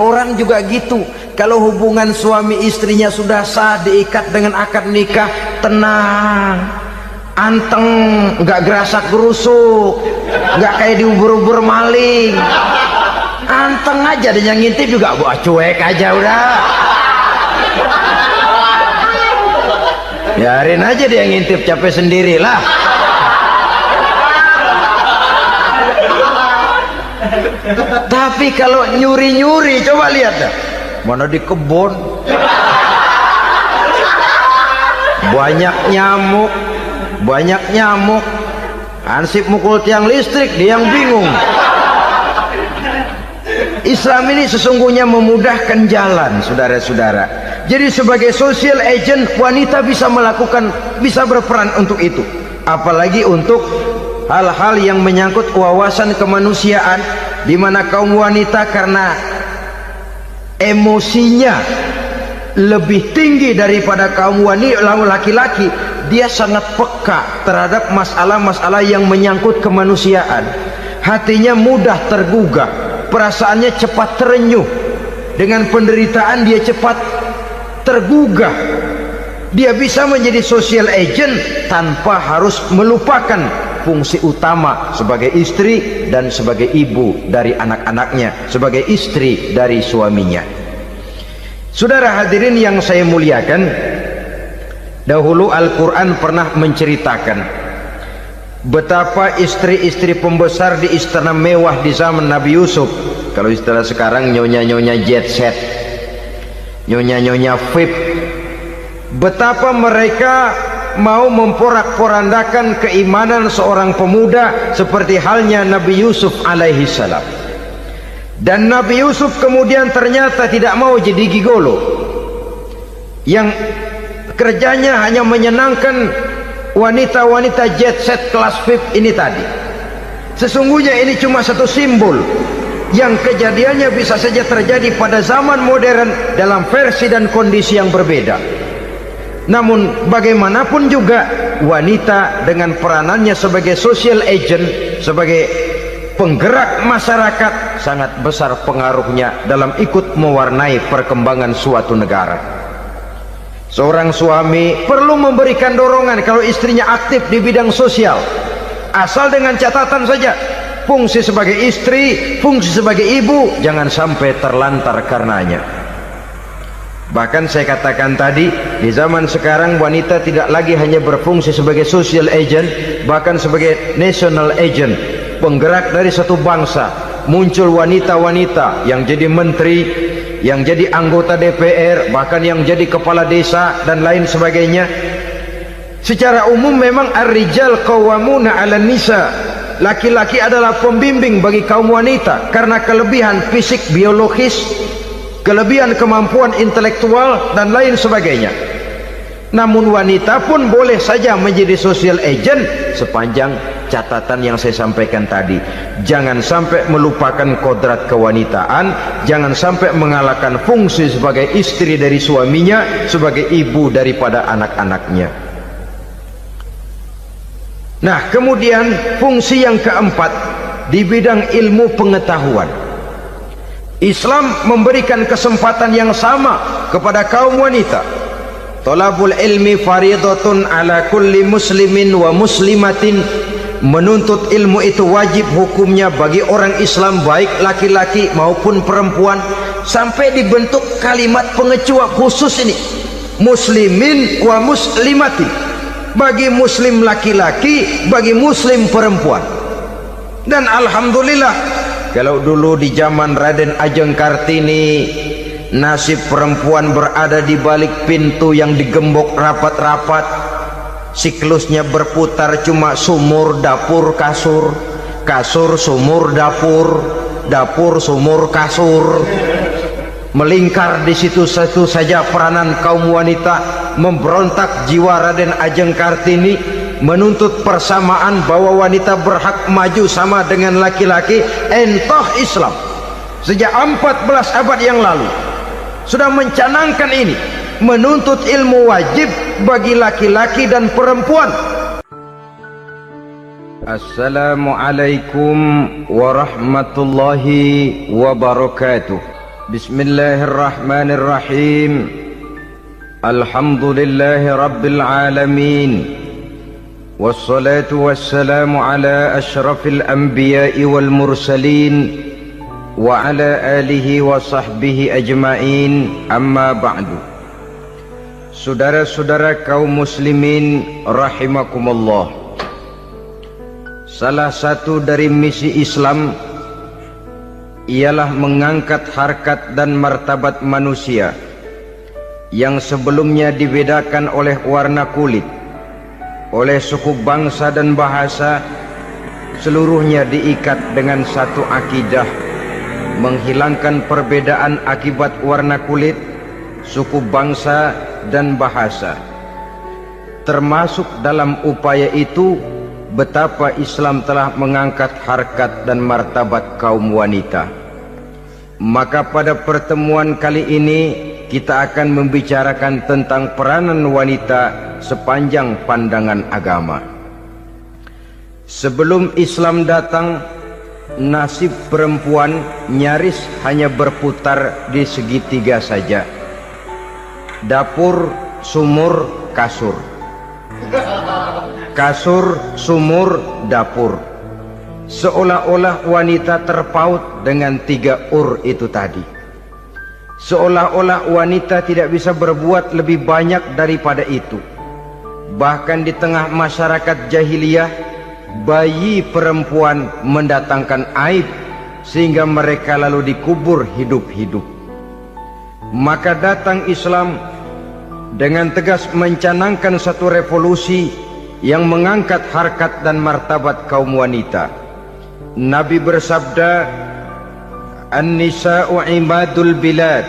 Orang juga gitu, kalau hubungan suami istrinya sudah sah, diikat dengan akad nikah, tenang, anteng, nggak gerasak gerusuk, nggak kayak diubur-ubur maling, anteng aja. Dan yang ngintip juga buat cuek aja udah, biarin aja dia ngintip, capek sendirilah. Tapi kalau nyuri-nyuri, coba lihat dah, mana di kebun banyak nyamuk, Hansip mukul tiang listrik, dia yang bingung. Islam ini sesungguhnya memudahkan jalan, saudara-saudara. Jadi sebagai social agent, wanita bisa berperan untuk itu, apalagi untuk hal-hal yang menyangkut wawasan kemanusiaan, di mana kaum wanita karena emosinya lebih tinggi daripada kaum laki-laki, dia sangat peka terhadap masalah-masalah yang menyangkut kemanusiaan. Hatinya mudah tergugah, perasaannya cepat terenyuh, dengan penderitaan dia cepat tergugah. Dia bisa menjadi social agent tanpa harus melupakan fungsi utama sebagai istri dan sebagai ibu dari anak-anaknya, sebagai istri dari suaminya. Saudara hadirin yang saya muliakan, dahulu Al-Quran pernah menceritakan betapa istri-istri pembesar di istana mewah di zaman Nabi Yusuf, kalau istilah sekarang nyonya-nyonya jet set, nyonya-nyonya VIP, betapa mereka mau memporak-porandakan keimanan seorang pemuda seperti halnya Nabi Yusuf alaihi salam. Dan Nabi Yusuf kemudian ternyata tidak mau jadi gigolo yang kerjanya hanya menyenangkan wanita-wanita jet set kelas VIP ini tadi. Sesungguhnya ini cuma satu simbol yang kejadiannya bisa saja terjadi pada zaman modern dalam versi dan kondisi yang berbeda. Namun bagaimanapun juga, wanita dengan peranannya sebagai social agent, sebagai penggerak masyarakat, sangat besar pengaruhnya dalam ikut mewarnai perkembangan suatu negara. Seorang suami perlu memberikan dorongan kalau istrinya aktif di bidang sosial, asal dengan catatan saja, fungsi sebagai istri, fungsi sebagai ibu jangan sampai terlantar karenanya. Bahkan saya katakan tadi, di zaman sekarang wanita tidak lagi hanya berfungsi sebagai social agent, bahkan sebagai national agent, penggerak dari satu bangsa. Muncul wanita-wanita yang jadi menteri, yang jadi anggota DPR, bahkan yang jadi kepala desa dan lain sebagainya. Secara umum memang ar-rijal qawwamuna 'alan nisa, laki-laki adalah pembimbing bagi kaum wanita karena kelebihan fisik biologis, kelebihan kemampuan intelektual dan lain sebagainya. Namun wanita pun boleh saja menjadi social agent sepanjang catatan yang saya sampaikan tadi. Jangan sampai melupakan kodrat kewanitaan, jangan sampai mengalahkan fungsi sebagai istri dari suaminya, sebagai ibu daripada anak-anaknya. Nah, kemudian fungsi yang keempat di bidang ilmu pengetahuan. Islam memberikan kesempatan yang sama kepada kaum wanita. Thalabul ilmi faridatun ala kulli muslimin wa muslimatin. Menuntut ilmu itu wajib hukumnya bagi orang Islam, baik laki-laki maupun perempuan. Sampai dibentuk kalimat pengecua khusus ini, muslimin wa muslimatin, bagi muslim laki-laki, bagi muslim perempuan. Dan alhamdulillah, kalau dulu di zaman Raden Ajeng Kartini, nasib perempuan berada di balik pintu yang digembok rapat-rapat, siklusnya berputar cuma sumur, dapur, kasur, kasur, sumur, dapur, dapur, sumur, kasur. Melingkar di situ satu saja peranan kaum wanita. Memberontak jiwa Raden Ajeng Kartini, menuntut persamaan bahwa wanita berhak maju sama dengan laki-laki. Entah Islam sejak 14 abad yang lalu sudah mencanangkan ini, menuntut ilmu wajib bagi laki-laki dan perempuan. Assalamualaikum warahmatullahi wabarakatuh. Bismillahirrahmanirrahim. Alhamdulillahi rabbil alamin. Wassalatu wassalamu ala asyrafil anbiya'i wal mursalin wa ala alihi wa sahbihi ajma'in, amma ba'du. Saudara-saudara kaum muslimin rahimakumullah, salah satu dari misi Islam ialah mengangkat harkat dan martabat manusia yang sebelumnya dibedakan oleh warna kulit, oleh suku bangsa dan bahasa. Seluruhnya diikat dengan satu akidah, menghilangkan perbedaan akibat warna kulit, suku bangsa dan bahasa. Termasuk dalam upaya itu betapa Islam telah mengangkat harkat dan martabat kaum wanita. Maka pada pertemuan kali ini kita akan membicarakan tentang peranan wanita sepanjang pandangan agama. Sebelum Islam datang, nasib perempuan nyaris hanya berputar di segitiga saja. Dapur, sumur, kasur. Kasur, sumur, dapur. Seolah-olah wanita terpaut dengan 3 itu tadi. Seolah-olah wanita tidak bisa berbuat lebih banyak daripada itu. Bahkan di tengah masyarakat jahiliyah, bayi perempuan mendatangkan aib sehingga mereka lalu dikubur hidup-hidup. Maka datang Islam dengan tegas mencanangkan satu revolusi yang mengangkat harkat dan martabat kaum wanita. Nabi bersabda, "An-nisa'u imadul bilad,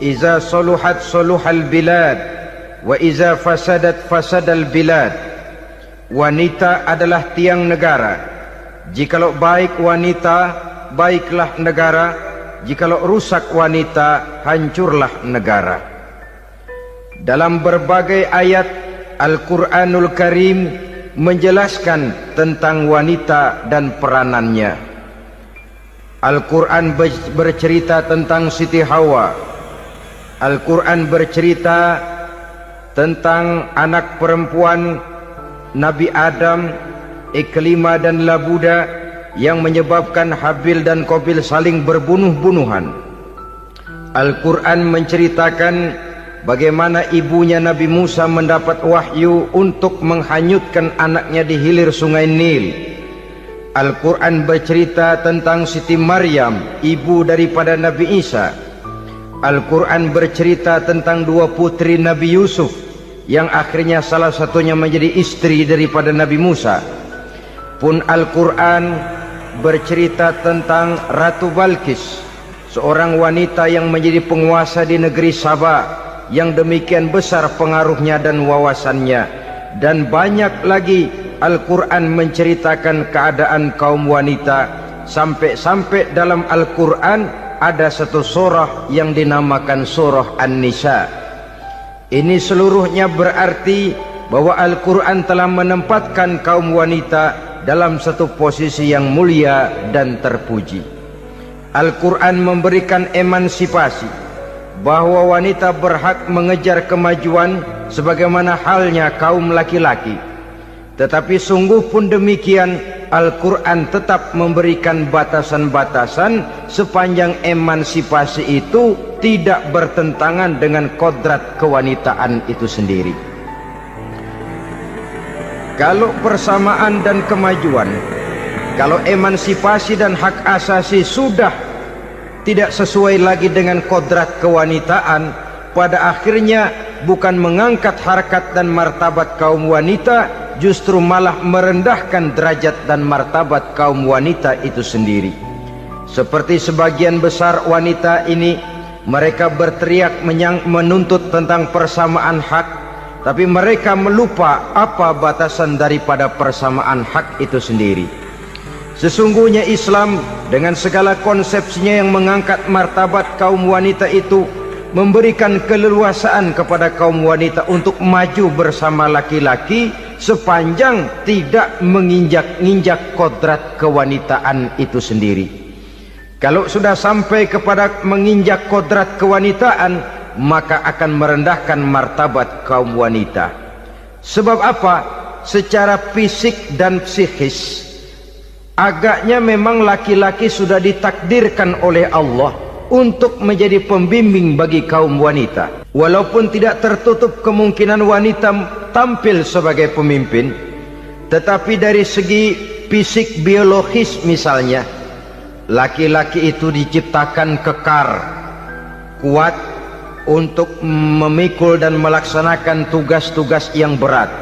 iza saluhat saluhal bilad, wa iza fasadat fasadal bilad." Wanita adalah tiang negara. Jikalau baik wanita, baiklah negara. Jikalau rusak wanita, hancurlah negara. Dalam berbagai ayat Al-Quranul Karim menjelaskan tentang wanita dan peranannya. Al-Quran bercerita tentang Siti Hawa. Al-Quran bercerita tentang anak perempuan Nabi Adam, Iklimah dan Labuda, yang menyebabkan Habil dan Qabil saling berbunuh-bunuhan. Al-Quran menceritakan bagaimana ibunya Nabi Musa mendapat wahyu untuk menghanyutkan anaknya di hilir sungai Nil. Al-Quran bercerita tentang Siti Maryam, ibu daripada Nabi Isa. Al-Quran bercerita tentang 2 putri Nabi Yusuf, yang akhirnya salah satunya menjadi istri daripada Nabi Musa. Pun Al-Quran bercerita tentang Ratu Balkis, seorang wanita yang menjadi penguasa di negeri Sabah, yang demikian besar pengaruhnya dan wawasannya. Dan banyak lagi Al-Quran menceritakan keadaan kaum wanita, sampai-sampai dalam Al-Quran ada satu surah yang dinamakan surah An-Nisa. Ini seluruhnya berarti bahwa Al-Quran telah menempatkan kaum wanita dalam satu posisi yang mulia dan terpuji. Al-Quran memberikan emansipasi, bahwa wanita berhak mengejar kemajuan sebagaimana halnya kaum laki-laki. Tetapi sungguh pun demikian, Al-Quran tetap memberikan batasan-batasan sepanjang emansipasi itu tidak bertentangan dengan kodrat kewanitaan itu sendiri. Kalau persamaan dan kemajuan, kalau emansipasi dan hak asasi sudah tidak sesuai lagi dengan kodrat kewanitaan, pada akhirnya bukan mengangkat harkat dan martabat kaum wanita, justru malah merendahkan derajat dan martabat kaum wanita itu sendiri. Seperti sebagian besar wanita ini, mereka berteriak menuntut tentang persamaan hak, tapi mereka melupa apa batasan daripada persamaan hak itu sendiri. Sesungguhnya Islam dengan segala konsepsinya yang mengangkat martabat kaum wanita itu memberikan keleluasaan kepada kaum wanita untuk maju bersama laki-laki sepanjang tidak menginjak-injak kodrat kewanitaan itu sendiri. Kalau sudah sampai kepada menginjak kodrat kewanitaan, maka akan merendahkan martabat kaum wanita. Sebab apa? Secara fisik dan psikis, agaknya memang laki-laki sudah ditakdirkan oleh Allah untuk menjadi pembimbing bagi kaum wanita. Walaupun tidak tertutup kemungkinan wanita tampil sebagai pemimpin, tetapi dari segi fisik biologis misalnya, laki-laki itu diciptakan kekar, kuat untuk memikul dan melaksanakan tugas-tugas yang berat.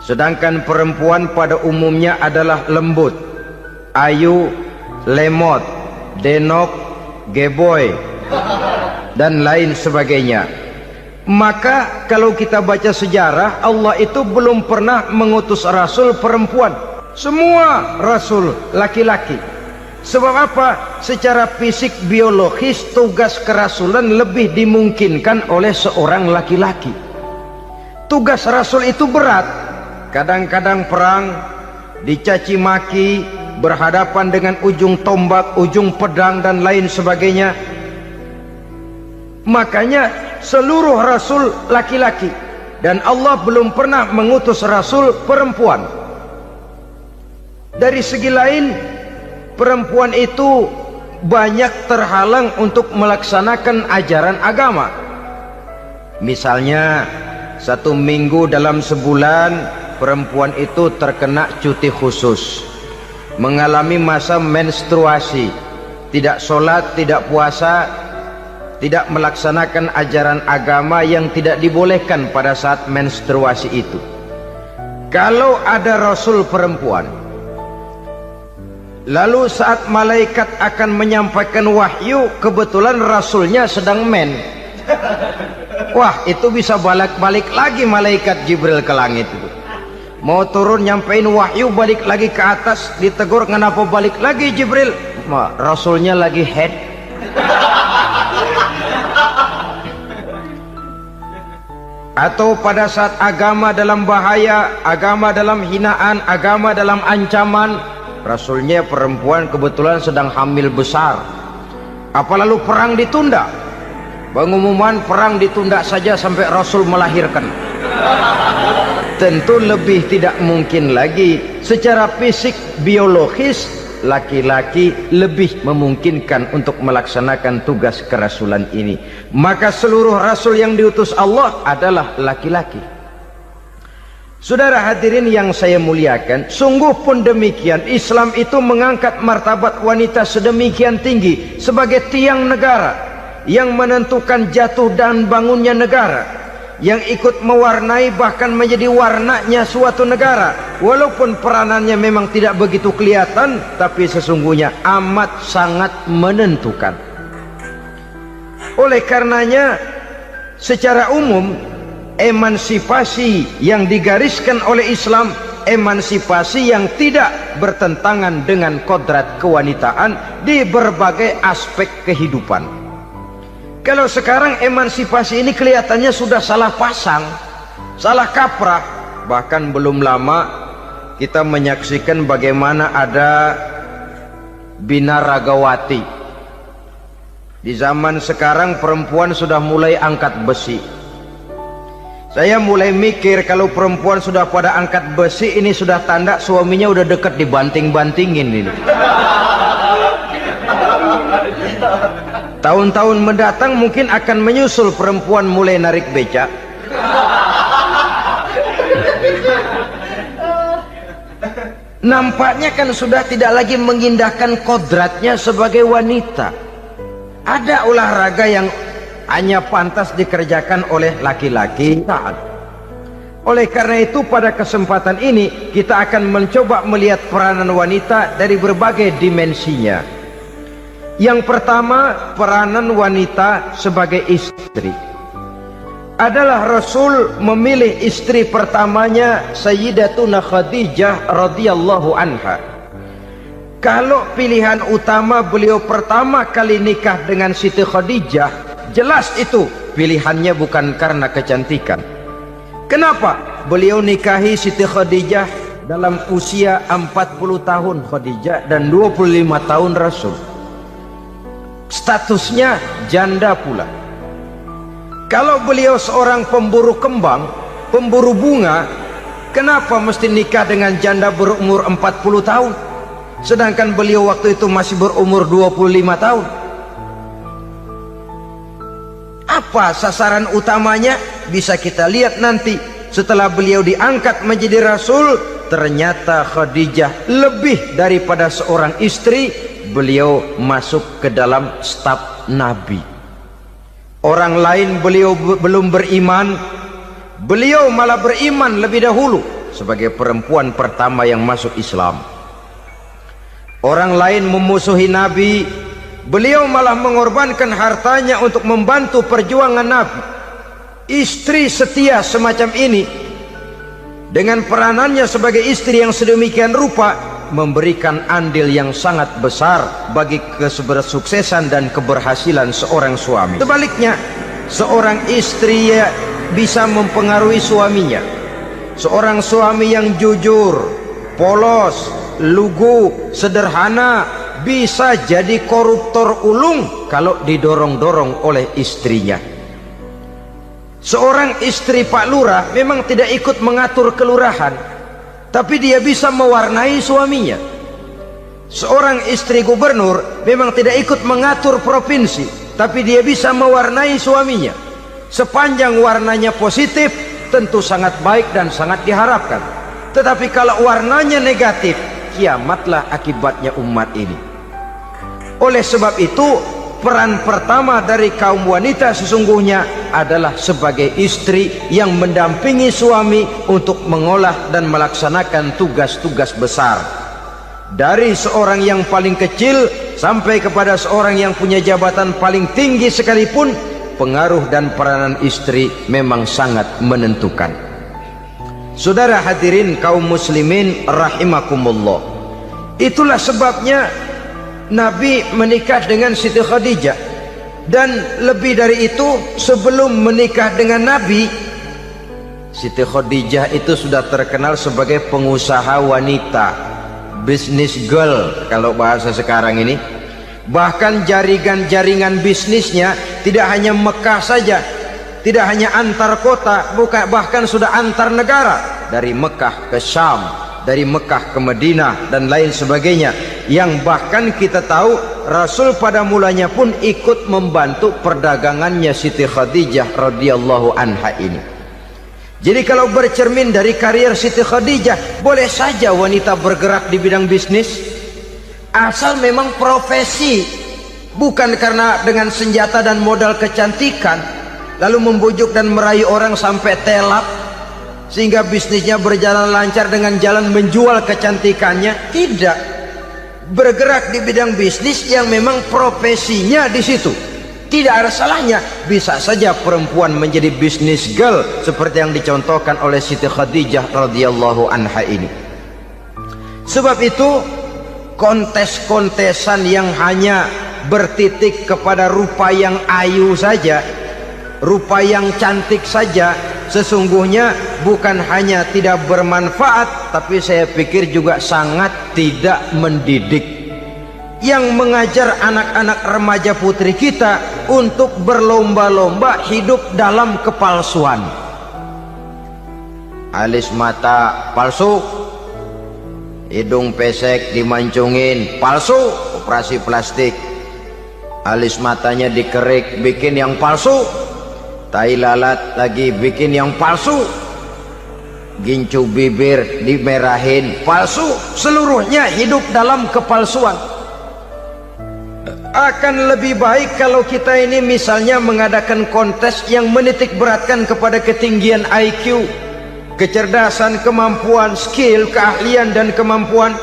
Sedangkan perempuan pada umumnya adalah lembut, ayu, lemot, denok, geboy, dan lain sebagainya. Maka kalau kita baca sejarah, Allah itu belum pernah mengutus rasul perempuan. Semua rasul laki-laki. Sebab apa? Secara fisik biologis tugas kerasulan lebih dimungkinkan oleh seorang laki-laki. Tugas rasul itu berat. Kadang-kadang perang, dicaci maki, berhadapan dengan ujung tombak, ujung pedang dan lain sebagainya. Makanya seluruh rasul laki-laki, dan Allah belum pernah mengutus rasul perempuan. Dari segi lain, perempuan itu banyak terhalang untuk melaksanakan ajaran agama. Misalnya 1 minggu dalam sebulan perempuan itu terkena cuti khusus, mengalami masa menstruasi, tidak sholat, tidak puasa, tidak melaksanakan ajaran agama yang tidak dibolehkan pada saat menstruasi itu. Kalau ada rasul perempuan, lalu saat malaikat akan menyampaikan wahyu, kebetulan rasulnya sedang wah, itu bisa balik-balik lagi malaikat Jibril ke langit itu. Mau turun nyampein wahyu, balik lagi ke atas, ditegur, kenapa balik lagi Jibril? Rasulnya lagi head. Atau pada saat agama dalam bahaya, agama dalam hinaan, agama dalam ancaman, rasulnya perempuan kebetulan sedang hamil besar. Apa lalu perang ditunda? Pengumuman perang ditunda saja sampai rasul melahirkan. Tentu lebih tidak mungkin lagi. Secara fisik biologis, laki-laki lebih memungkinkan untuk melaksanakan tugas kerasulan ini. Maka seluruh rasul yang diutus Allah adalah laki-laki. Saudara hadirin yang saya muliakan, sungguh pun demikian, Islam itu mengangkat martabat wanita sedemikian tinggi sebagai tiang negara yang menentukan jatuh dan bangunnya negara, yang ikut mewarnai bahkan menjadi warnanya suatu negara. Walaupun peranannya memang tidak begitu kelihatan, tapi sesungguhnya amat sangat menentukan. Oleh karenanya, secara umum, emansipasi yang digariskan oleh Islam, emansipasi yang tidak bertentangan dengan kodrat kewanitaan di berbagai aspek kehidupan. Kalau sekarang emansipasi ini kelihatannya sudah salah pasang, salah kaprah. Bahkan belum lama kita menyaksikan bagaimana ada binaragawati. Di zaman sekarang perempuan sudah mulai angkat besi. Saya mulai mikir, kalau perempuan sudah pada angkat besi, ini sudah tanda suaminya udah dekat dibanting-bantingin ini. Tahun-tahun mendatang mungkin akan menyusul perempuan mulai narik becak. Nampaknya kan sudah tidak lagi mengindahkan kodratnya sebagai wanita. Ada olahraga yang hanya pantas dikerjakan oleh laki-laki. Oleh karena itu pada kesempatan ini kita akan mencoba melihat peranan wanita dari berbagai dimensinya. Yang pertama, peranan wanita sebagai istri. Adalah Rasul memilih istri pertamanya Sayyidatuna Khadijah radhiyallahu anha. Kalau pilihan utama beliau pertama kali nikah dengan Siti Khadijah, jelas itu pilihannya bukan karena kecantikan. Kenapa? Beliau nikahi Siti Khadijah dalam usia 40 tahun Khadijah dan 25 tahun Rasul. statusnya janda pula. Kalau beliau seorang pemburu kembang, pemburu bunga, kenapa mesti nikah dengan janda berumur 40 tahun? Sedangkan beliau waktu itu masih berumur 25 tahun. Apa sasaran utamanya? Bisa kita lihat nanti. Setelah beliau diangkat menjadi Rasul, ternyata Khadijah lebih daripada seorang istri. Beliau masuk ke dalam staf Nabi. Orang lain beliau belum beriman, beliau malah beriman lebih dahulu sebagai perempuan pertama yang masuk Islam. Orang lain memusuhi Nabi, beliau malah mengorbankan hartanya untuk membantu perjuangan Nabi. Istri setia semacam ini, dengan peranannya sebagai istri yang sedemikian rupa, memberikan andil yang sangat besar bagi kesuksesan dan keberhasilan seorang suami. Sebaliknya, seorang istri bisa mempengaruhi suaminya. Seorang suami yang jujur, polos, lugu, sederhana, bisa jadi koruptor ulung kalau didorong-dorong oleh istrinya. Seorang istri Pak Lurah memang tidak ikut mengatur kelurahan, tapi dia bisa mewarnai suaminya. Seorang istri gubernur memang tidak ikut mengatur provinsi, tapi dia bisa mewarnai suaminya. Sepanjang warnanya positif, tentu sangat baik dan sangat diharapkan. Tetapi kalau warnanya negatif, kiamatlah akibatnya umat ini. Oleh sebab itu, peran pertama dari kaum wanita sesungguhnya adalah sebagai istri yang mendampingi suami untuk mengolah dan melaksanakan tugas-tugas besar. Dari seorang yang paling kecil sampai kepada seorang yang punya jabatan paling tinggi sekalipun, pengaruh dan peranan istri memang sangat menentukan. Saudara hadirin kaum muslimin rahimakumullah, itulah sebabnya Nabi menikah dengan Siti Khadijah. Dan lebih dari itu, sebelum menikah dengan Nabi, Siti Khadijah itu sudah terkenal sebagai pengusaha wanita, business girl kalau bahasa sekarang ini. Bahkan jaringan-jaringan bisnisnya tidak hanya Mekah saja, tidak hanya antar kota, bahkan sudah antar negara, dari Mekah ke Syam, dari Mekah ke Madinah dan lain sebagainya, yang bahkan kita tahu Rasul pada mulanya pun ikut membantu perdagangannya Siti Khadijah radhiyallahu anha ini. Jadi kalau bercermin dari karier Siti Khadijah, boleh saja wanita bergerak di bidang bisnis, asal memang profesi, bukan karena dengan senjata dan modal kecantikan lalu membujuk dan merayu orang sampai telap sehingga bisnisnya berjalan lancar dengan jalan menjual kecantikannya. Tidak, bergerak di bidang bisnis yang memang profesinya di situ. Tidak ada salahnya. Bisa saja perempuan menjadi business girl seperti yang dicontohkan oleh Siti Khadijah radhiyallahu anha ini. Sebab itu, kontes-kontesan yang hanya bertitik kepada rupa yang ayu saja, rupa yang cantik saja, sesungguhnya bukan hanya tidak bermanfaat, tapi saya pikir juga sangat tidak mendidik. Yang mengajar anak-anak remaja putri kita untuk berlomba-lomba hidup dalam kepalsuan. Alis mata palsu, hidung pesek dimancungin palsu, operasi plastik. Alis matanya dikerik, bikin yang palsu. Tai lalat lagi bikin yang palsu. Gincu bibir dimerahin, palsu. Seluruhnya hidup dalam kepalsuan. Akan lebih baik kalau kita ini misalnya mengadakan kontes yang menitik beratkan kepada ketinggian IQ, kecerdasan, kemampuan, skill, keahlian dan kemampuan.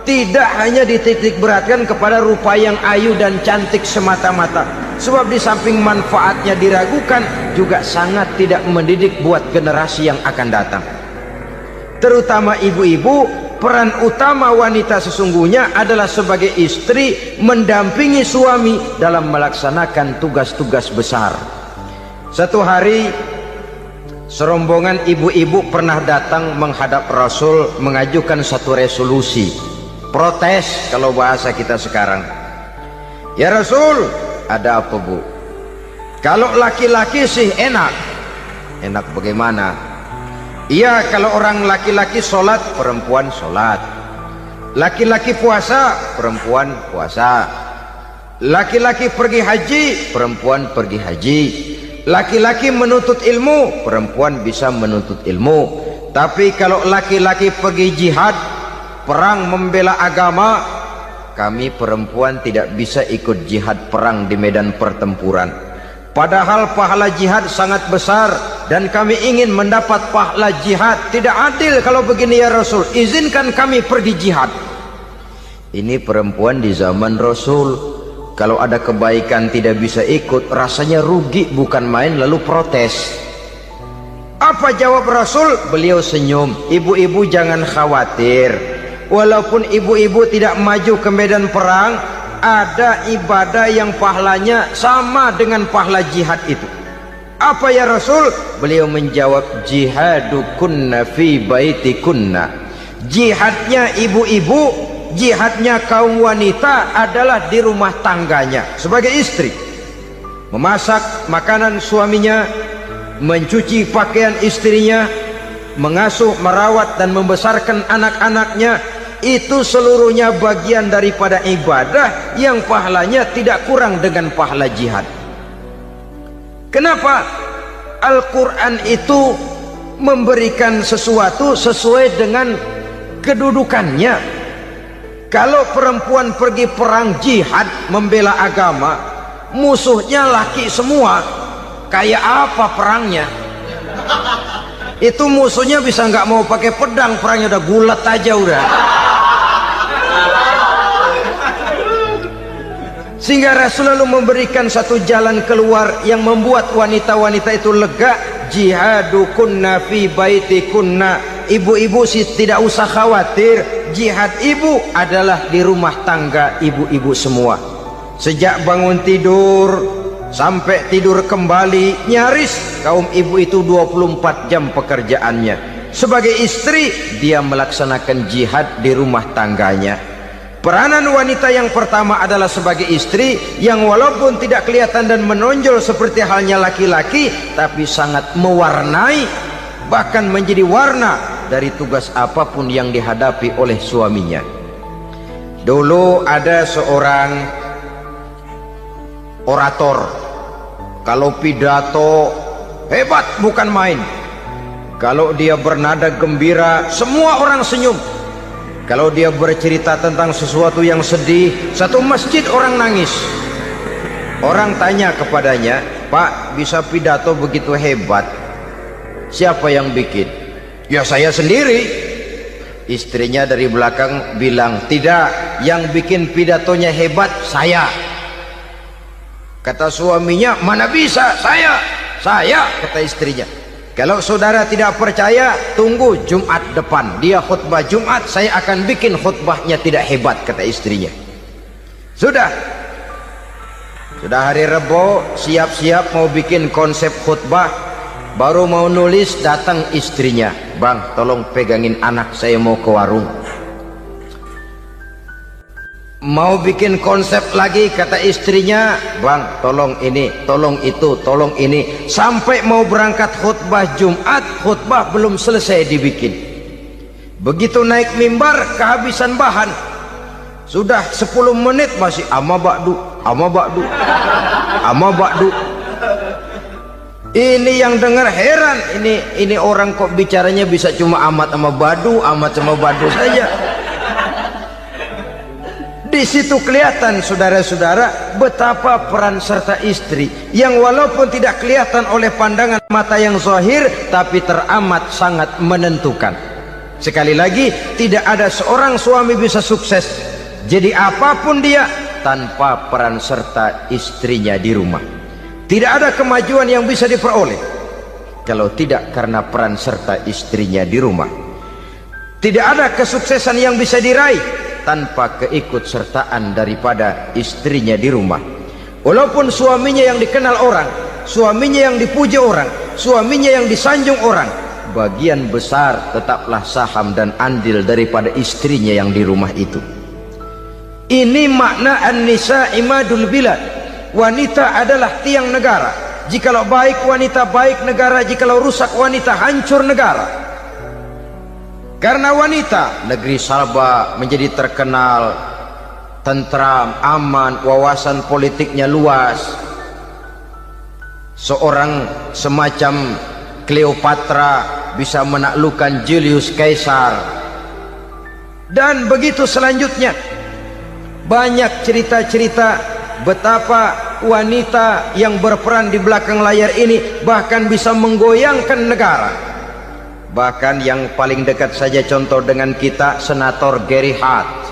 Tidak hanya dititik beratkan kepada rupa yang ayu dan cantik semata-mata. Sebab di samping manfaatnya diragukan, juga sangat tidak mendidik buat generasi yang akan datang. Terutama ibu-ibu, peran utama wanita sesungguhnya adalah sebagai istri mendampingi suami dalam melaksanakan tugas-tugas besar. Satu hari, serombongan ibu-ibu pernah datang menghadap Rasul mengajukan satu resolusi, protes kalau bahasa kita sekarang. Ya Rasul, ada apa bu? Kalau laki-laki sih enak. Enak bagaimana? Iya, kalau orang laki-laki sholat, perempuan sholat. Laki-laki puasa, perempuan puasa. Laki-laki pergi haji, perempuan pergi haji. Laki-laki menuntut ilmu, perempuan bisa menuntut ilmu. Tapi kalau laki-laki pergi jihad, perang membela agama, kami perempuan tidak bisa ikut jihad perang di medan pertempuran. Padahal pahala jihad sangat besar dan kami ingin mendapat pahala jihad. Tidak adil kalau begini ya Rasul, izinkan kami pergi jihad. Ini perempuan di zaman Rasul, kalau ada kebaikan tidak bisa ikut, rasanya rugi bukan main, lalu protes. Apa jawab Rasul? Beliau senyum. Ibu-ibu jangan khawatir, walaupun ibu-ibu tidak maju ke medan perang, ada ibadah yang pahalanya sama dengan pahala jihad itu. Apa ya Rasul? Beliau menjawab, jihadukunna fi baitikunna. Jihadnya ibu-ibu, jihadnya kaum wanita adalah di rumah tangganya sebagai istri. Memasak makanan suaminya, mencuci pakaian istrinya, mengasuh, merawat dan membesarkan anak-anaknya, itu seluruhnya bagian daripada ibadah yang pahalanya tidak kurang dengan pahala jihad. Kenapa? Al-Quran itu memberikan sesuatu sesuai dengan kedudukannya. Kalau perempuan pergi perang jihad membela agama, musuhnya laki semua, kayak apa perangnya? Itu musuhnya bisa nggak mau pakai pedang, perangnya udah gulat aja udah. Sehingga Rasul lalu memberikan satu jalan keluar yang membuat wanita-wanita itu lega. Jihadukunna fi baitikunna. Ibu-ibu sih tidak usah khawatir, jihad ibu adalah di rumah tangga ibu-ibu semua. Sejak bangun tidur sampai tidur kembali, nyaris kaum ibu itu 24 jam pekerjaannya. Sebagai istri, dia melaksanakan jihad di rumah tangganya. Peranan wanita yang pertama adalah sebagai istri, yang walaupun tidak kelihatan dan menonjol seperti halnya laki-laki, tapi sangat mewarnai, bahkan menjadi warna dari tugas apapun yang dihadapi oleh suaminya. Dulu ada seorang orator, kalau pidato hebat bukan main. Kalau dia bernada gembira, semua orang senyum. Kalau dia bercerita tentang sesuatu yang sedih, satu masjid orang nangis. Orang tanya kepadanya, Pak, bisa pidato begitu hebat, siapa yang bikin? Ya saya sendiri. Istrinya dari belakang bilang, tidak, yang bikin pidatonya hebat saya. Kata suaminya, mana bisa, saya, kata istrinya. Kalau saudara tidak percaya, tunggu Jumat depan, dia khutbah Jumat, saya akan bikin khutbahnya tidak hebat, kata istrinya. Sudah hari Rebo, siap-siap mau bikin konsep khutbah, baru mau nulis, datang istrinya, bang tolong pegangin anak, saya mau ke warung. Mau bikin konsep lagi, kata istrinya, bang tolong ini, tolong itu, tolong ini. Sampai mau berangkat khutbah Jumat, khutbah belum selesai dibikin. Begitu naik mimbar, kehabisan bahan. Sudah 10 menit masih ama ba'du, ama ba'du, ama ba'du. Ini yang dengar heran, ini orang kok bicaranya bisa cuma amat sama badu, amat sama badu saja. Di situ kelihatan saudara-saudara betapa peran serta istri yang walaupun tidak kelihatan oleh pandangan mata yang zahir, tapi teramat sangat menentukan. Sekali lagi, tidak ada seorang suami bisa sukses jadi apapun dia tanpa peran serta istrinya di rumah. Tidak ada kemajuan yang bisa diperoleh kalau tidak karena peran serta istrinya di rumah. Tidak ada kesuksesan yang bisa diraih tanpa keikutsertaan daripada istrinya di rumah. Walaupun suaminya yang dikenal orang, suaminya yang dipuji orang, suaminya yang disanjung orang, bagian besar tetaplah saham dan andil daripada istrinya yang di rumah itu. Ini makna an-nisa imadul bilad. Wanita adalah tiang negara. Jikalau baik wanita, baik negara. Jikalau rusak wanita, hancur negara. Karena wanita, negeri Sabah menjadi terkenal tentram, aman, wawasan politiknya luas. Seorang semacam Cleopatra bisa menaklukkan Julius Caesar. Dan begitu selanjutnya. Banyak cerita-cerita betapa wanita yang berperan di belakang layar ini bahkan bisa menggoyangkan negara. Bahkan yang paling dekat saja contoh dengan kita, Senator Gary Hart.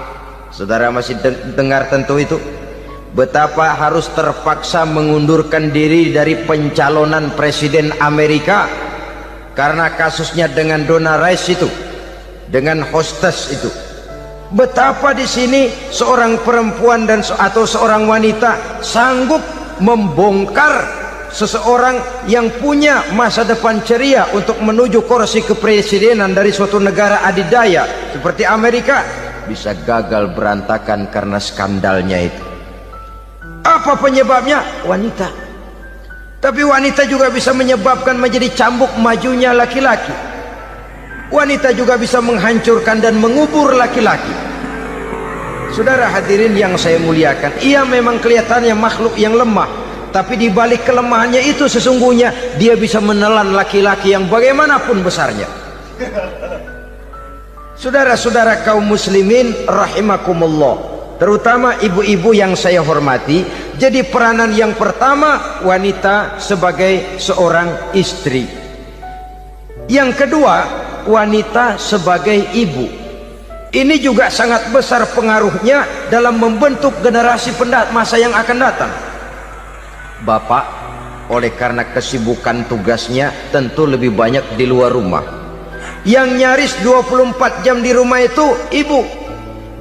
Saudara masih dengar tentu itu. Betapa harus terpaksa mengundurkan diri dari pencalonan presiden Amerika karena kasusnya dengan Donna Rice itu, dengan hostess itu. Betapa di sini seorang perempuan atau seorang wanita sanggup membongkar seseorang yang punya masa depan ceria untuk menuju kursi kepresidenan dari suatu negara adidaya seperti Amerika, bisa gagal berantakan karena skandalnya itu. Apa penyebabnya? Wanita. Tapi wanita juga bisa menyebabkan menjadi cambuk majunya laki-laki. Wanita juga bisa menghancurkan dan mengubur laki-laki. Saudara hadirin yang saya muliakan, ia memang kelihatannya makhluk yang lemah, tapi di balik kelemahannya itu sesungguhnya dia bisa menelan laki-laki yang bagaimanapun besarnya. Saudara-saudara kaum muslimin rahimakumullah, terutama ibu-ibu yang saya hormati, jadi peranan yang pertama wanita sebagai seorang istri. Yang kedua, wanita sebagai ibu. Ini juga sangat besar pengaruhnya dalam membentuk generasi masa yang akan datang. Bapak, oleh karena kesibukan tugasnya tentu lebih banyak di luar rumah. Yang nyaris 24 jam di rumah itu ibu.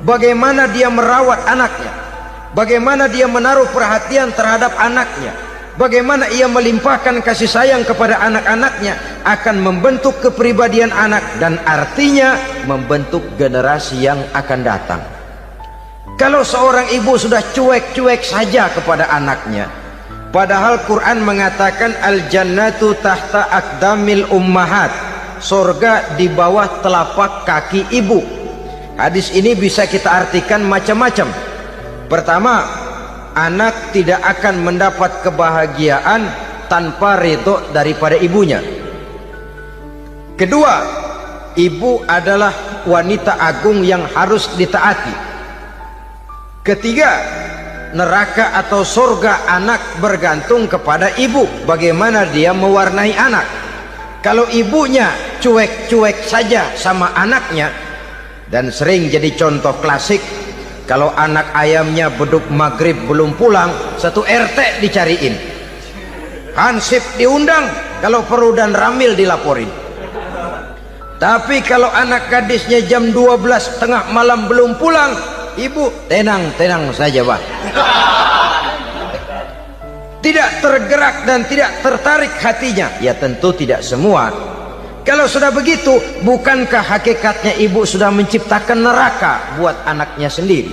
Bagaimana dia merawat anaknya, bagaimana dia menaruh perhatian terhadap anaknya, bagaimana ia melimpahkan kasih sayang kepada anak-anaknya, akan membentuk kepribadian anak dan artinya membentuk generasi yang akan datang. Kalau seorang ibu sudah cuek-cuek saja kepada anaknya, padahal Quran mengatakan al-jannatu tahta aqdamil ummahat, surga di bawah telapak kaki ibu. Hadis ini bisa kita artikan macam-macam. Pertama, anak tidak akan mendapat kebahagiaan tanpa ridho daripada ibunya. Kedua, ibu adalah wanita agung yang harus ditaati. Ketiga, neraka atau surga anak bergantung kepada ibu, bagaimana dia mewarnai anak. Kalau ibunya cuek-cuek saja sama anaknya, dan sering jadi contoh klasik, kalau anak ayamnya beduk maghrib belum pulang, satu RT dicariin, hansip diundang, kalau perlu dan ramil dilaporin. Tapi kalau anak gadisnya jam 12 tengah malam belum pulang, ibu tenang-tenang saja, Pak. Tidak tergerak dan tidak tertarik hatinya. Ya tentu tidak semua. Kalau sudah begitu, bukankah hakikatnya ibu sudah menciptakan neraka buat anaknya sendiri?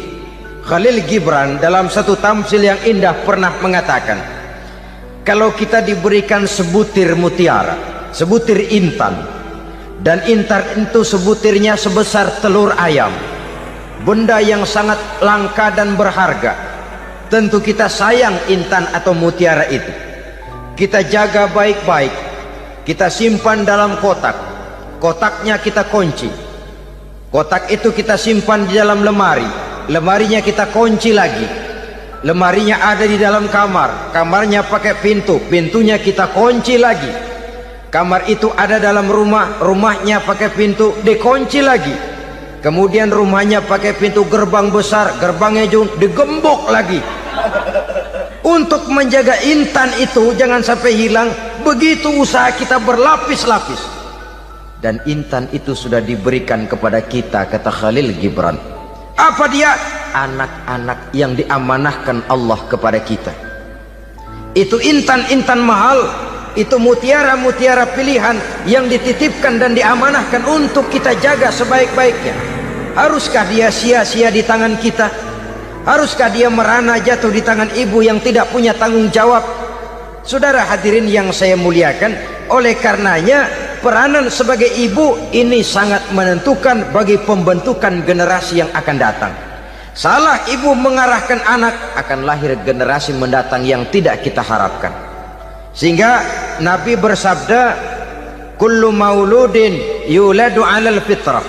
Khalil Gibran dalam satu tamsil yang indah pernah mengatakan, kalau kita diberikan sebutir mutiara, sebutir intan, dan intan itu sebutirnya sebesar telur ayam, benda yang sangat langka dan berharga, tentu kita sayang intan atau mutiara itu. Kita jaga baik-baik, kita simpan dalam kotak, kotaknya kita kunci, kotak itu kita simpan di dalam lemari, lemarinya kita kunci lagi, lemarinya ada di dalam kamar, kamarnya pakai pintu, pintunya kita kunci lagi. Kamar itu ada dalam rumah, rumahnya pakai pintu, dikunci lagi. Kemudian rumahnya pakai pintu gerbang besar, gerbangnya juga digembok lagi. Untuk menjaga intan itu jangan sampai hilang, begitu usaha kita berlapis-lapis. Dan intan itu sudah diberikan kepada kita, kata Khalil Gibran. Apa dia? Anak-anak yang diamanahkan Allah kepada kita. Itu intan-intan mahal, itu mutiara-mutiara pilihan yang dititipkan dan diamanahkan untuk kita jaga sebaik-baiknya. Haruskah dia sia-sia di tangan kita? Haruskah dia merana jatuh di tangan ibu yang tidak punya tanggung jawab? Saudara hadirin yang saya muliakan, oleh karenanya peranan sebagai ibu ini sangat menentukan bagi pembentukan generasi yang akan datang. Salah ibu mengarahkan anak, akan lahir generasi mendatang yang tidak kita harapkan. Sehingga Nabi bersabda, kullu mauludin yuladu 'alal fitrah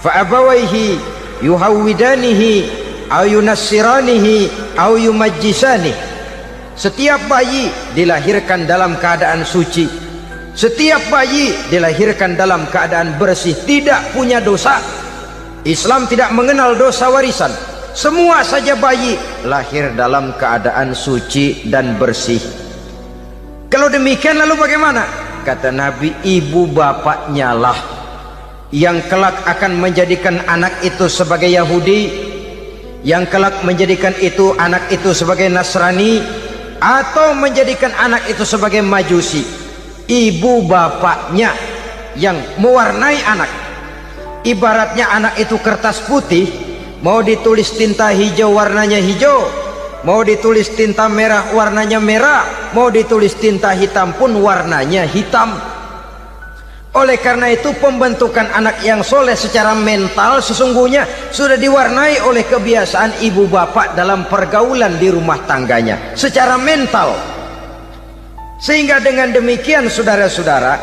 fa abawaihi yuhawwidanihi aw yunassiranihi aw yumajjisanihi. Setiap bayi dilahirkan dalam keadaan suci, setiap bayi dilahirkan dalam keadaan bersih, tidak punya dosa. Islam tidak mengenal dosa warisan. Semua saja bayi lahir dalam keadaan suci dan bersih. Kalau demikian lalu bagaimana? Kata Nabi, ibu bapaknya lah yang kelak akan menjadikan anak itu sebagai Yahudi, yang kelak menjadikan itu anak itu sebagai Nasrani, atau menjadikan anak itu sebagai Majusi. Ibu bapaknya yang mewarnai anak. Ibaratnya anak itu kertas putih, mau ditulis tinta hijau warnanya hijau, mau ditulis tinta merah warnanya merah, mau ditulis tinta hitam pun warnanya hitam. Oleh karena itu pembentukan anak yang soleh secara mental sesungguhnya sudah diwarnai oleh kebiasaan ibu bapak dalam pergaulan di rumah tangganya secara mental. Sehingga dengan demikian saudara-saudara,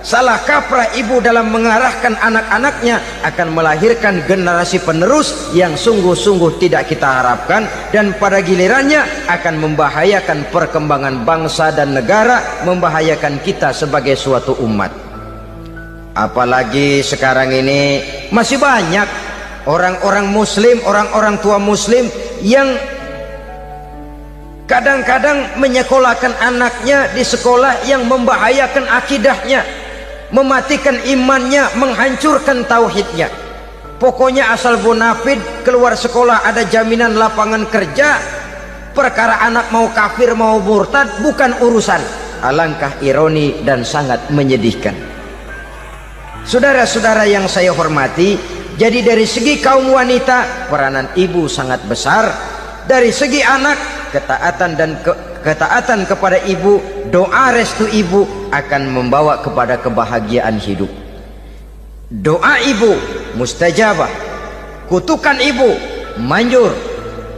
salah kaprah ibu dalam mengarahkan anak-anaknya akan melahirkan generasi penerus yang sungguh-sungguh tidak kita harapkan, dan pada gilirannya akan membahayakan perkembangan bangsa dan negara, membahayakan kita sebagai suatu umat. Apalagi sekarang ini masih banyak orang-orang muslim, orang-orang tua muslim yang kadang-kadang menyekolahkan anaknya di sekolah yang membahayakan akidahnya, mematikan imannya, menghancurkan tauhidnya. Pokoknya asal bonafid keluar sekolah ada jaminan lapangan kerja, perkara anak mau kafir mau murtad bukan urusan. Alangkah ironi dan sangat menyedihkan. Saudara-saudara yang saya hormati, jadi dari segi kaum wanita peranan ibu sangat besar. Dari segi anak, ketaatan kepada ibu, doa restu ibu akan membawa kepada kebahagiaan hidup. Doa ibu mustajabah, kutukan ibu manjur.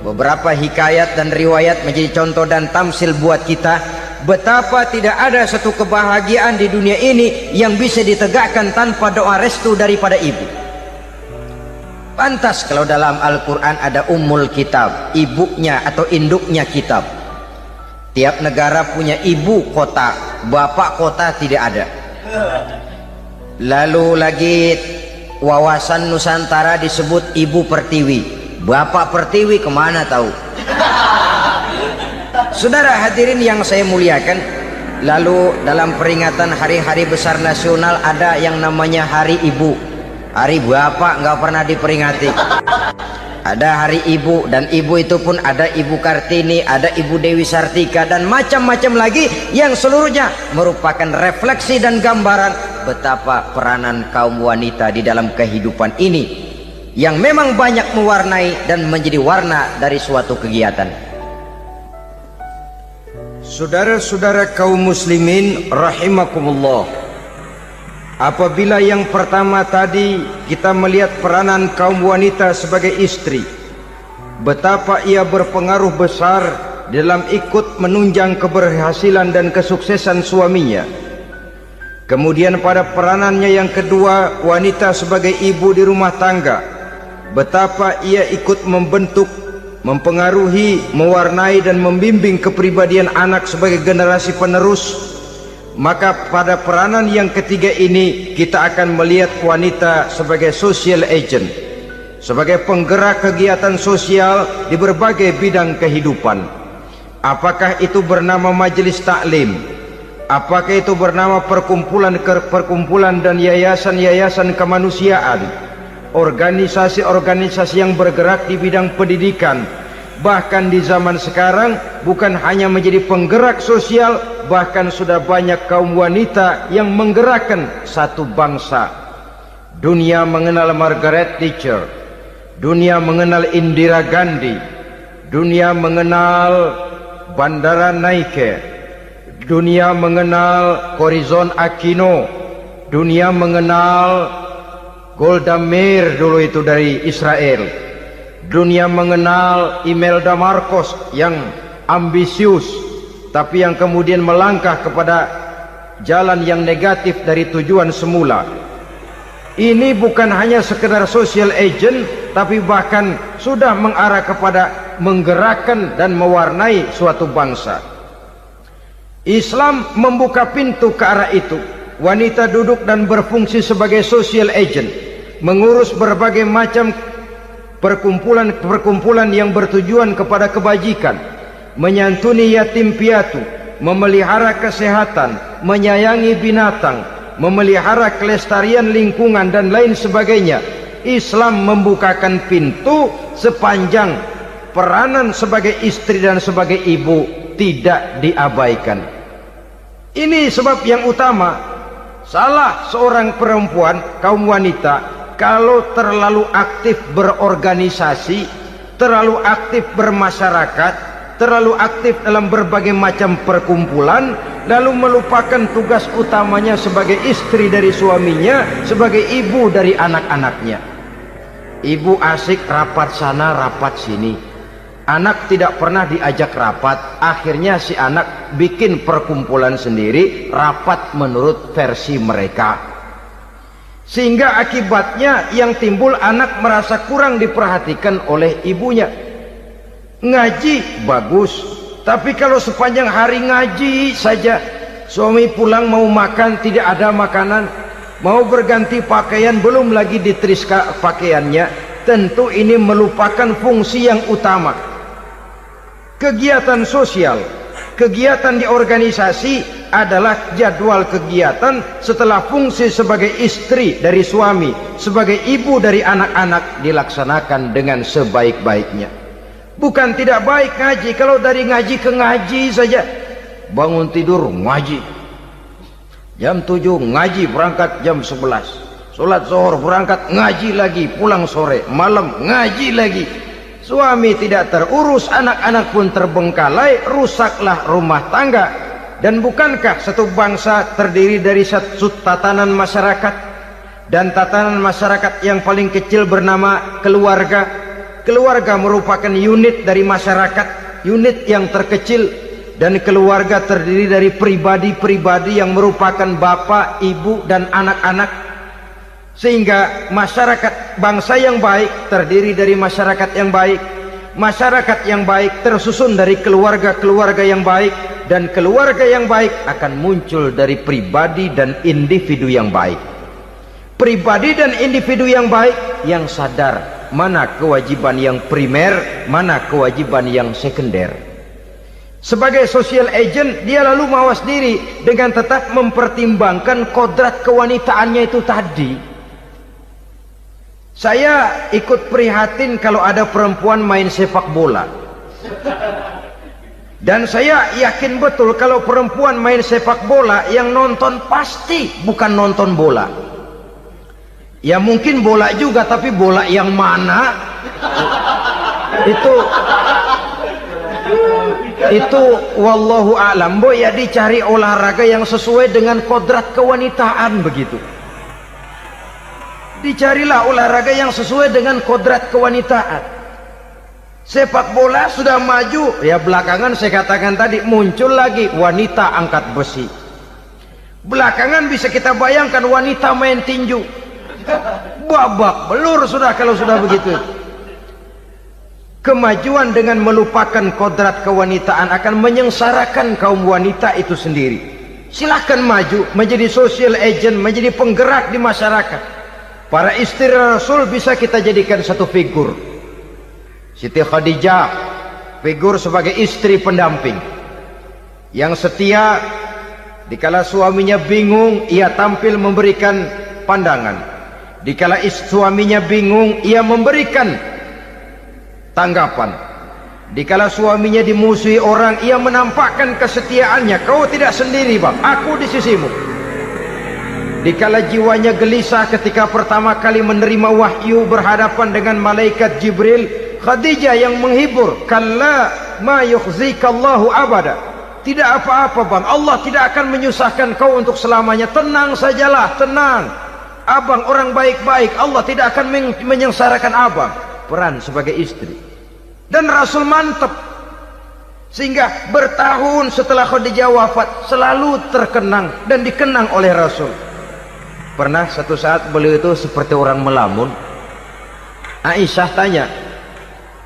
Beberapa hikayat dan riwayat menjadi contoh dan tamsil buat kita betapa tidak ada satu kebahagiaan di dunia ini yang bisa ditegakkan tanpa doa restu daripada ibu. Pantas kalau dalam Al-Quran ada ummul kitab, ibunya atau induknya kitab. Tiap negara punya ibu kota, bapak kota tidak ada. Lalu lagi wawasan Nusantara disebut ibu pertiwi, bapak pertiwi kemana tahu. Saudara hadirin yang saya muliakan, lalu dalam peringatan hari-hari besar nasional ada yang namanya Hari Ibu. Hari bapak nggak pernah diperingati. Ada Hari Ibu, dan ibu itu pun ada Ibu Kartini, ada Ibu Dewi Sartika, dan macam-macam lagi yang seluruhnya merupakan refleksi dan gambaran betapa peranan kaum wanita di dalam kehidupan ini yang memang banyak mewarnai dan menjadi warna dari suatu kegiatan. Saudara-saudara kaum muslimin rahimakumullah, apabila yang pertama tadi kita melihat peranan kaum wanita sebagai istri, betapa ia berpengaruh besar dalam ikut menunjang keberhasilan dan kesuksesan suaminya. Kemudian pada peranannya yang kedua, wanita sebagai ibu di rumah tangga, betapa ia ikut membentuk, mempengaruhi, mewarnai dan membimbing kepribadian anak sebagai generasi penerus. Maka pada peranan yang ketiga ini kita akan melihat wanita sebagai social agent, sebagai penggerak kegiatan sosial di berbagai bidang kehidupan. Apakah itu bernama majelis taklim, apakah itu bernama perkumpulan dan yayasan-yayasan kemanusiaan, organisasi-organisasi yang bergerak di bidang pendidikan. Bahkan di zaman sekarang bukan hanya menjadi penggerak sosial, bahkan sudah banyak kaum wanita yang menggerakkan satu bangsa. Dunia mengenal Margaret Thatcher, dunia mengenal Indira Gandhi, dunia mengenal Bandara Naike, dunia mengenal Corazon Aquino, dunia mengenal Golda Meir dulu itu dari Israel, dunia mengenal Imelda Marcos yang ambisius tapi yang kemudian melangkah kepada jalan yang negatif dari tujuan semula. Ini bukan hanya sekedar social agent, tapi bahkan sudah mengarah kepada menggerakkan dan mewarnai suatu bangsa. Islam membuka pintu ke arah itu. Wanita duduk dan berfungsi sebagai social agent, mengurus berbagai macam perkumpulan-perkumpulan yang bertujuan kepada kebajikan, menyantuni yatim piatu, memelihara kesehatan, menyayangi binatang, memelihara kelestarian lingkungan dan lain sebagainya. Islam membukakan pintu sepanjang peranan sebagai istri dan sebagai ibu tidak diabaikan. Ini sebab yang utama. Salah seorang perempuan, kaum wanita, kalau terlalu aktif berorganisasi, terlalu aktif bermasyarakat, terlalu aktif dalam berbagai macam perkumpulan, lalu melupakan tugas utamanya sebagai istri dari suaminya, sebagai ibu dari anak-anaknya. Ibu asik rapat sana rapat sini, anak tidak pernah diajak rapat, akhirnya si anak bikin perkumpulan sendiri, rapat menurut versi mereka, sehingga akibatnya yang timbul anak merasa kurang diperhatikan oleh ibunya. Ngaji bagus, tapi kalau sepanjang hari ngaji saja, suami pulang mau makan tidak ada makanan, mau berganti pakaian belum lagi diteriskan pakaiannya, tentu ini melupakan fungsi yang utama. Kegiatan sosial, kegiatan di organisasi adalah jadwal kegiatan setelah fungsi sebagai istri dari suami, sebagai ibu dari anak-anak dilaksanakan dengan sebaik-baiknya. Bukan tidak baik ngaji, kalau dari ngaji ke ngaji saja. Bangun tidur ngaji, jam 7 ngaji, berangkat jam 11, sholat zuhur berangkat ngaji lagi, pulang sore, malam ngaji lagi. Suami tidak terurus, anak-anak pun terbengkalai, rusaklah rumah tangga. Dan bukankah satu bangsa terdiri dari satu tatanan masyarakat, dan tatanan masyarakat yang paling kecil bernama keluarga. Keluarga merupakan unit dari masyarakat, unit yang terkecil, dan keluarga terdiri dari pribadi-pribadi yang merupakan bapak, ibu, dan anak-anak. Sehingga masyarakat bangsa yang baik terdiri dari masyarakat yang baik, masyarakat yang baik tersusun dari keluarga-keluarga yang baik, dan keluarga yang baik akan muncul dari pribadi dan individu yang baik. Pribadi dan individu yang baik yang sadar mana kewajiban yang primer, mana kewajiban yang sekunder. Sebagai social agent, dia lalu mawas diri dengan tetap mempertimbangkan kodrat kewanitaannya itu tadi. Saya ikut prihatin kalau ada perempuan main sepak bola, dan saya yakin betul kalau perempuan main sepak bola yang nonton pasti bukan nonton bola. Ya mungkin bola juga, tapi bola yang mana itu wallahu a'lam. Boy, ya dicari olahraga yang sesuai dengan kodrat kewanitaan begitu. Dicarilah olahraga yang sesuai dengan kodrat kewanitaan. Sepak bola sudah maju, ya belakangan saya katakan tadi muncul lagi wanita angkat besi. Belakangan bisa kita bayangkan wanita main tinju. Babak belur sudah kalau sudah begitu. Kemajuan dengan melupakan kodrat kewanitaan akan menyengsarakan kaum wanita itu sendiri. Silahkan maju menjadi social agent, menjadi penggerak di masyarakat. Para istri Rasul bisa kita jadikan satu figur. Siti Khadijah, figur sebagai istri pendamping yang setia. Dikala suaminya bingung, ia tampil memberikan pandangan. Dikala suaminya bingung, ia memberikan tanggapan. Dikala suaminya dimusuhi orang, ia menampakkan kesetiaannya. Kau tidak sendiri bang, aku di sisimu. Dikala jiwanya gelisah ketika pertama kali menerima wahyu berhadapan dengan malaikat Jibril, Khadijah yang menghibur, kalla ma yukhzikallahu abada. Tidak apa-apa bang, Allah tidak akan menyusahkan kau untuk selamanya. Tenang sajalah, tenang. Abang orang baik-baik, Allah tidak akan menyengsarakan abang. Peran sebagai istri. Dan Rasul mantap, sehingga bertahun setelah Khadijah wafat selalu terkenang dan dikenang oleh Rasul. Pernah satu saat beliau itu seperti orang melamun. Aisyah tanya,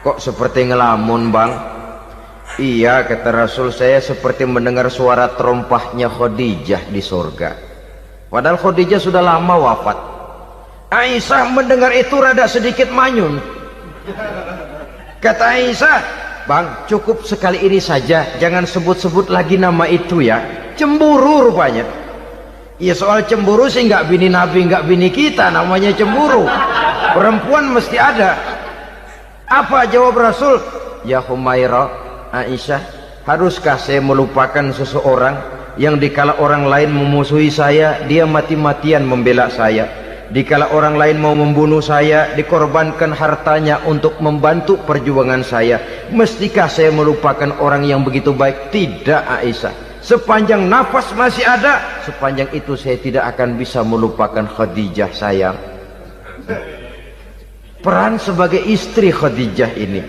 kok seperti ngelamun bang? Iya, kata Rasul, saya seperti mendengar suara terompahnya Khadijah di surga. Padahal Khadijah sudah lama wafat. Aisyah mendengar itu rada sedikit manyun. Kata Aisyah, bang, cukup sekali ini saja, jangan sebut-sebut lagi nama itu ya. Cemburu rupanya. Ya soal cemburu sih nggak bini Nabi, nggak bini kita, namanya cemburu. Perempuan mesti ada. Apa jawab Rasul? Ya Humairah, Aisyah, haruskah saya melupakan seseorang yang dikala orang lain memusuhi saya, dia mati-matian membela saya. Dikala orang lain mau membunuh saya, dikorbankan hartanya untuk membantu perjuangan saya. Mestikah saya melupakan orang yang begitu baik? Tidak Aisyah. Sepanjang nafas masih ada, sepanjang itu saya tidak akan bisa melupakan Khadijah sayang. Peran sebagai istri Khadijah ini,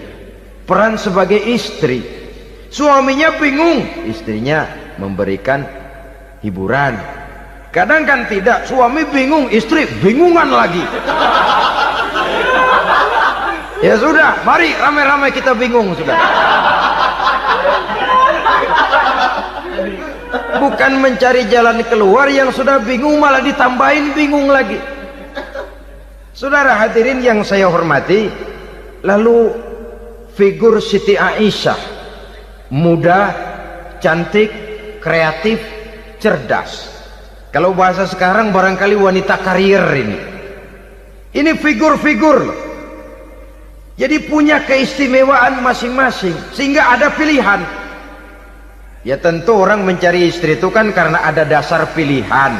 peran sebagai istri. Suaminya bingung, istrinya memberikan hiburan. Kadang kan tidak, suami bingung, istri bingungan lagi. Ya sudah, mari ramai-ramai kita bingung sudah. Bukan mencari jalan keluar, yang sudah bingung malah ditambahin bingung lagi. Saudara hadirin yang saya hormati, lalu figur Siti Aisyah, muda, cantik, kreatif, cerdas. Kalau bahasa sekarang barangkali wanita karier ini. Ini figur-figur. Jadi punya keistimewaan masing-masing, sehingga ada pilihan. Ya tentu orang mencari istri itu kan karena ada dasar pilihan.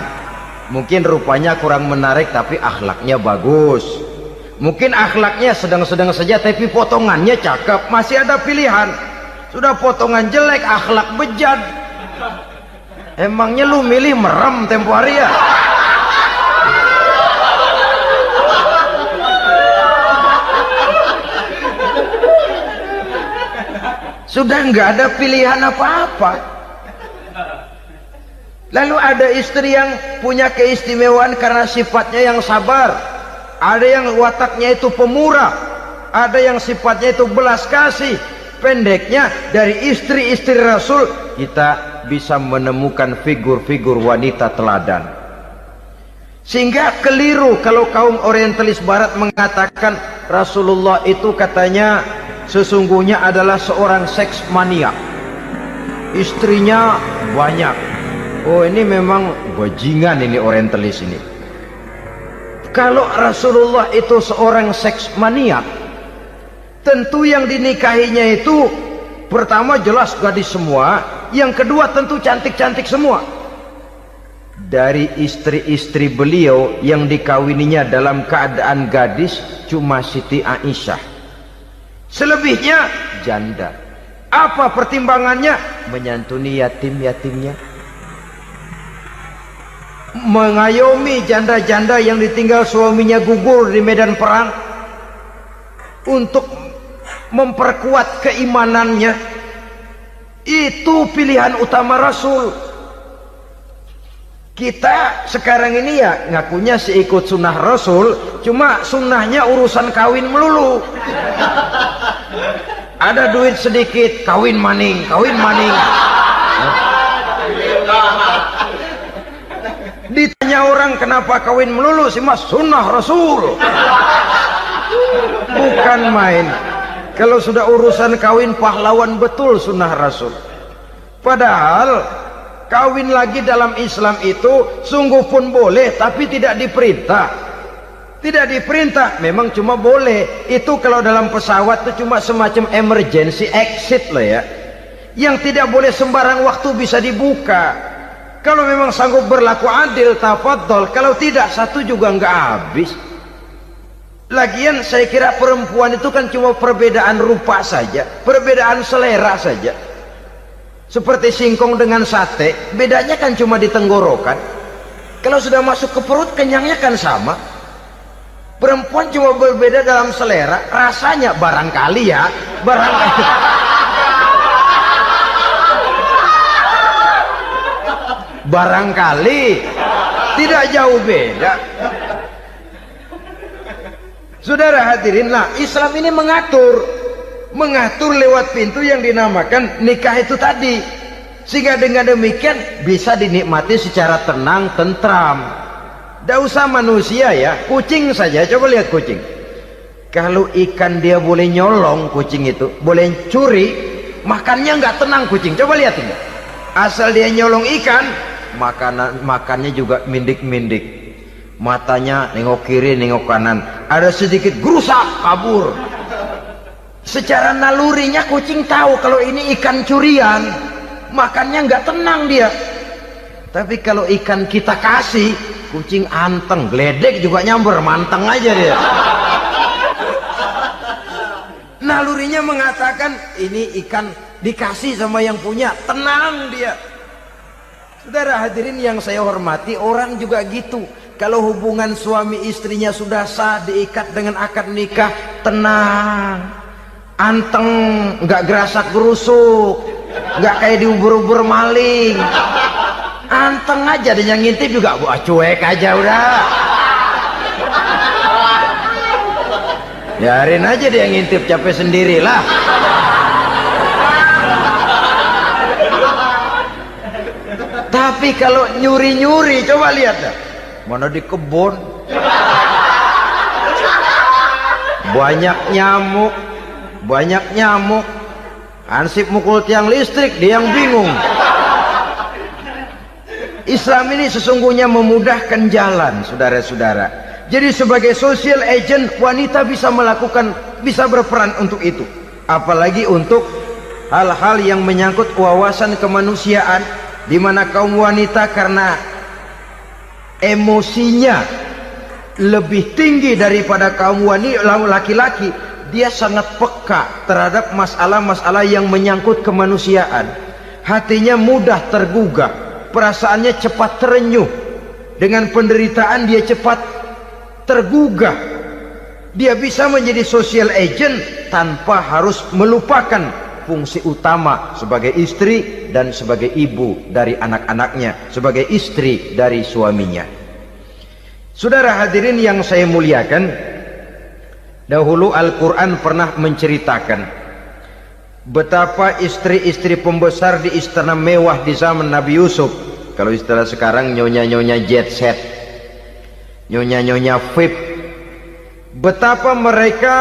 Mungkin rupanya kurang menarik tapi akhlaknya bagus. Mungkin akhlaknya sedang-sedang saja tapi potongannya cakep, masih ada pilihan. Sudah potongan jelek, akhlak bejat. Emangnya lu milih merem tempo hari ya? Sudah nggak ada pilihan apa-apa. Lalu ada istri yang punya keistimewaan karena sifatnya yang sabar. Ada yang wataknya itu pemurah. Ada yang sifatnya itu belas kasih. Pendeknya, dari istri-istri Rasul kita bisa menemukan figur-figur wanita teladan. Sehingga keliru kalau kaum orientalis barat mengatakan Rasulullah itu katanya sesungguhnya adalah seorang seks maniak, istrinya banyak. Oh ini memang bajingan ini orientalis ini. Kalau Rasulullah itu seorang seks maniak, tentu yang dinikahinya itu pertama jelas gadis semua, yang kedua tentu cantik-cantik semua. Dari istri-istri beliau yang dikawininya dalam keadaan gadis cuma Siti Aisyah. Selebihnya janda. Apa pertimbangannya? Menyantuni yatim-yatimnya, mengayomi janda-janda yang ditinggal suaminya gugur di medan perang, untuk memperkuat keimanannya. Itu pilihan utama Rasul. Kita sekarang ini ya ngakunya sih ikut sunnah Rasul, cuma sunnahnya urusan kawin melulu. Ada duit sedikit, kawin maning, kawin maning. Ditanya orang kenapa kawin melulu, sih mas sunnah Rasul. Bukan main. Kalau sudah urusan kawin pahlawan betul sunnah Rasul. Padahal kawin lagi dalam Islam itu sungguh pun boleh, tapi tidak diperintah. Tidak diperintah, memang cuma boleh. Itu kalau dalam pesawat itu cuma semacam emergency exit loh ya. Yang tidak boleh sembarang waktu bisa dibuka. Kalau memang sanggup berlaku adil, tafadhol. Kalau tidak, satu juga nggak habis. Lagian saya kira perempuan itu kan cuma perbedaan rupa saja, perbedaan selera saja. Seperti singkong dengan sate, bedanya kan cuma di tenggorokan. Kalau sudah masuk ke perut, kenyangnya kan sama. Perempuan cuma berbeda dalam selera, rasanya barangkali ya, barangkali. Barangkali tidak jauh beda. Saudara hadirin, nah Islam ini mengatur lewat pintu yang dinamakan nikah itu tadi, sehingga dengan demikian bisa dinikmati secara tenang, tentram. Tidak usah manusia ya, kucing saja, coba lihat kucing. Kalau ikan dia boleh nyolong, kucing itu boleh curi, makannya nggak tenang kucing. Coba lihat ini, asal dia nyolong ikan, makannya juga mindik-mindik. Matanya nengok kiri, nengok kanan, ada sedikit gerusak, kabur. Secara nalurinya kucing tahu kalau ini ikan curian, makannya nggak tenang dia. Tapi kalau ikan kita kasih, kucing anteng, geledek juga nyamber, manteng aja dia. Nalurinya mengatakan ini ikan dikasih sama yang punya, tenang dia. Saudara hadirin yang saya hormati, orang juga gitu. Kalau hubungan suami istrinya sudah sah, diikat dengan akad nikah, tenang, anteng, nggak gerasak gerusuk, nggak kayak diubur-ubur maling, anteng aja. Dan yang ngintip juga buat cuek aja udah. Biarin aja dia ngintip, capek sendirilah. Tapi kalau nyuri-nyuri, coba lihat dah. Mana di kebun banyak nyamuk, Hansip mukul tiang listrik, dia yang bingung. Islam ini sesungguhnya memudahkan jalan, saudara-saudara. Jadi sebagai social agent, wanita bisa berperan untuk itu, apalagi untuk hal-hal yang menyangkut wawasan kemanusiaan, di mana kaum wanita karena emosinya lebih tinggi daripada kaum laki-laki, dia sangat peka terhadap masalah-masalah yang menyangkut kemanusiaan. Hatinya mudah tergugah, perasaannya cepat terenyuh, dengan penderitaan dia cepat tergugah. Dia bisa menjadi social agent tanpa harus melupakan fungsi utama sebagai istri dan sebagai ibu dari anak-anaknya, sebagai istri dari suaminya. Saudara hadirin yang saya muliakan, dahulu Al-Quran pernah menceritakan betapa istri-istri pembesar di istana mewah di zaman Nabi Yusuf, kalau istilah sekarang nyonya-nyonya jet set, nyonya-nyonya VIP, betapa mereka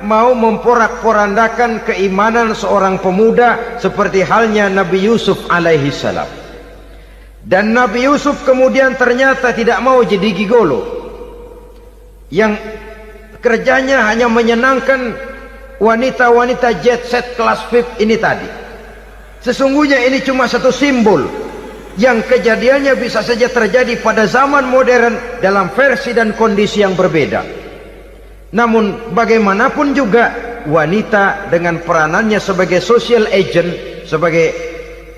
mau memporak-porandakan keimanan seorang pemuda seperti halnya Nabi Yusuf alaihi salam. Dan Nabi Yusuf kemudian ternyata tidak mau jadi gigolo yang kerjanya hanya menyenangkan wanita-wanita jet set kelas VIP ini tadi. Sesungguhnya ini cuma satu simbol yang kejadiannya bisa saja terjadi pada zaman modern dalam versi dan kondisi yang berbeda. Namun bagaimanapun juga, wanita dengan peranannya sebagai social agent, sebagai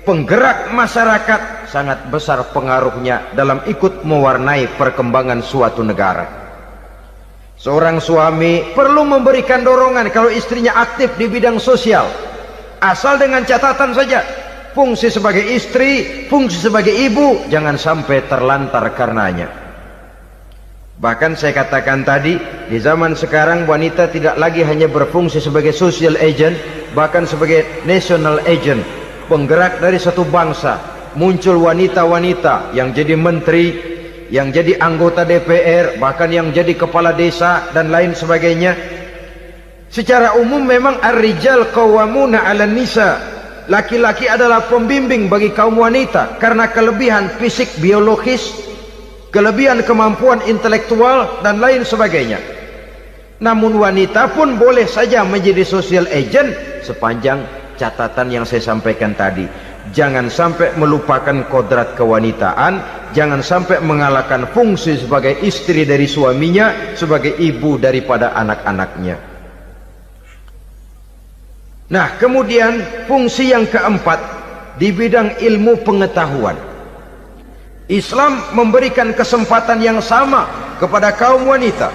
penggerak masyarakat, sangat besar pengaruhnya dalam ikut mewarnai perkembangan suatu negara. Seorang suami perlu memberikan dorongan kalau istrinya aktif di bidang sosial, asal dengan catatan saja, fungsi sebagai istri, fungsi sebagai ibu jangan sampai terlantar karenanya. Bahkan saya katakan tadi, di zaman sekarang wanita tidak lagi hanya berfungsi sebagai social agent, bahkan sebagai national agent, penggerak dari satu bangsa. Muncul wanita-wanita yang jadi menteri, yang jadi anggota DPR, bahkan yang jadi kepala desa dan lain sebagainya. Secara umum memang ar-rijal qawwamuna 'alan nisa, laki-laki adalah pembimbing bagi kaum wanita karena kelebihan fisik biologis, kelebihan kemampuan intelektual dan lain sebagainya. Namun wanita pun boleh saja menjadi social agent sepanjang catatan yang saya sampaikan tadi. Jangan sampai melupakan kodrat kewanitaan, jangan sampai mengalahkan fungsi sebagai istri dari suaminya, sebagai ibu daripada anak-anaknya. Nah, kemudian fungsi yang keempat di bidang ilmu pengetahuan. Islam memberikan kesempatan yang sama kepada kaum wanita.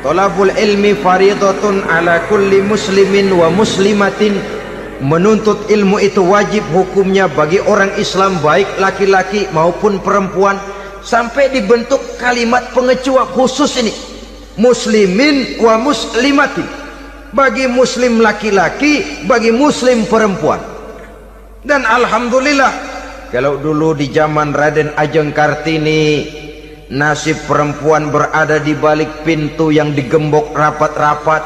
Thalabul ilmi faridatun ala kulli muslimin wa muslimatin. Menuntut ilmu itu wajib hukumnya bagi orang Islam, baik laki-laki maupun perempuan. Sampai dibentuk kalimat pengecuali khusus ini, muslimin wa muslimatin, bagi muslim laki-laki, bagi muslim perempuan. Dan alhamdulillah, kalau dulu di zaman Raden Ajeng Kartini, nasib perempuan berada di balik pintu yang digembok rapat-rapat,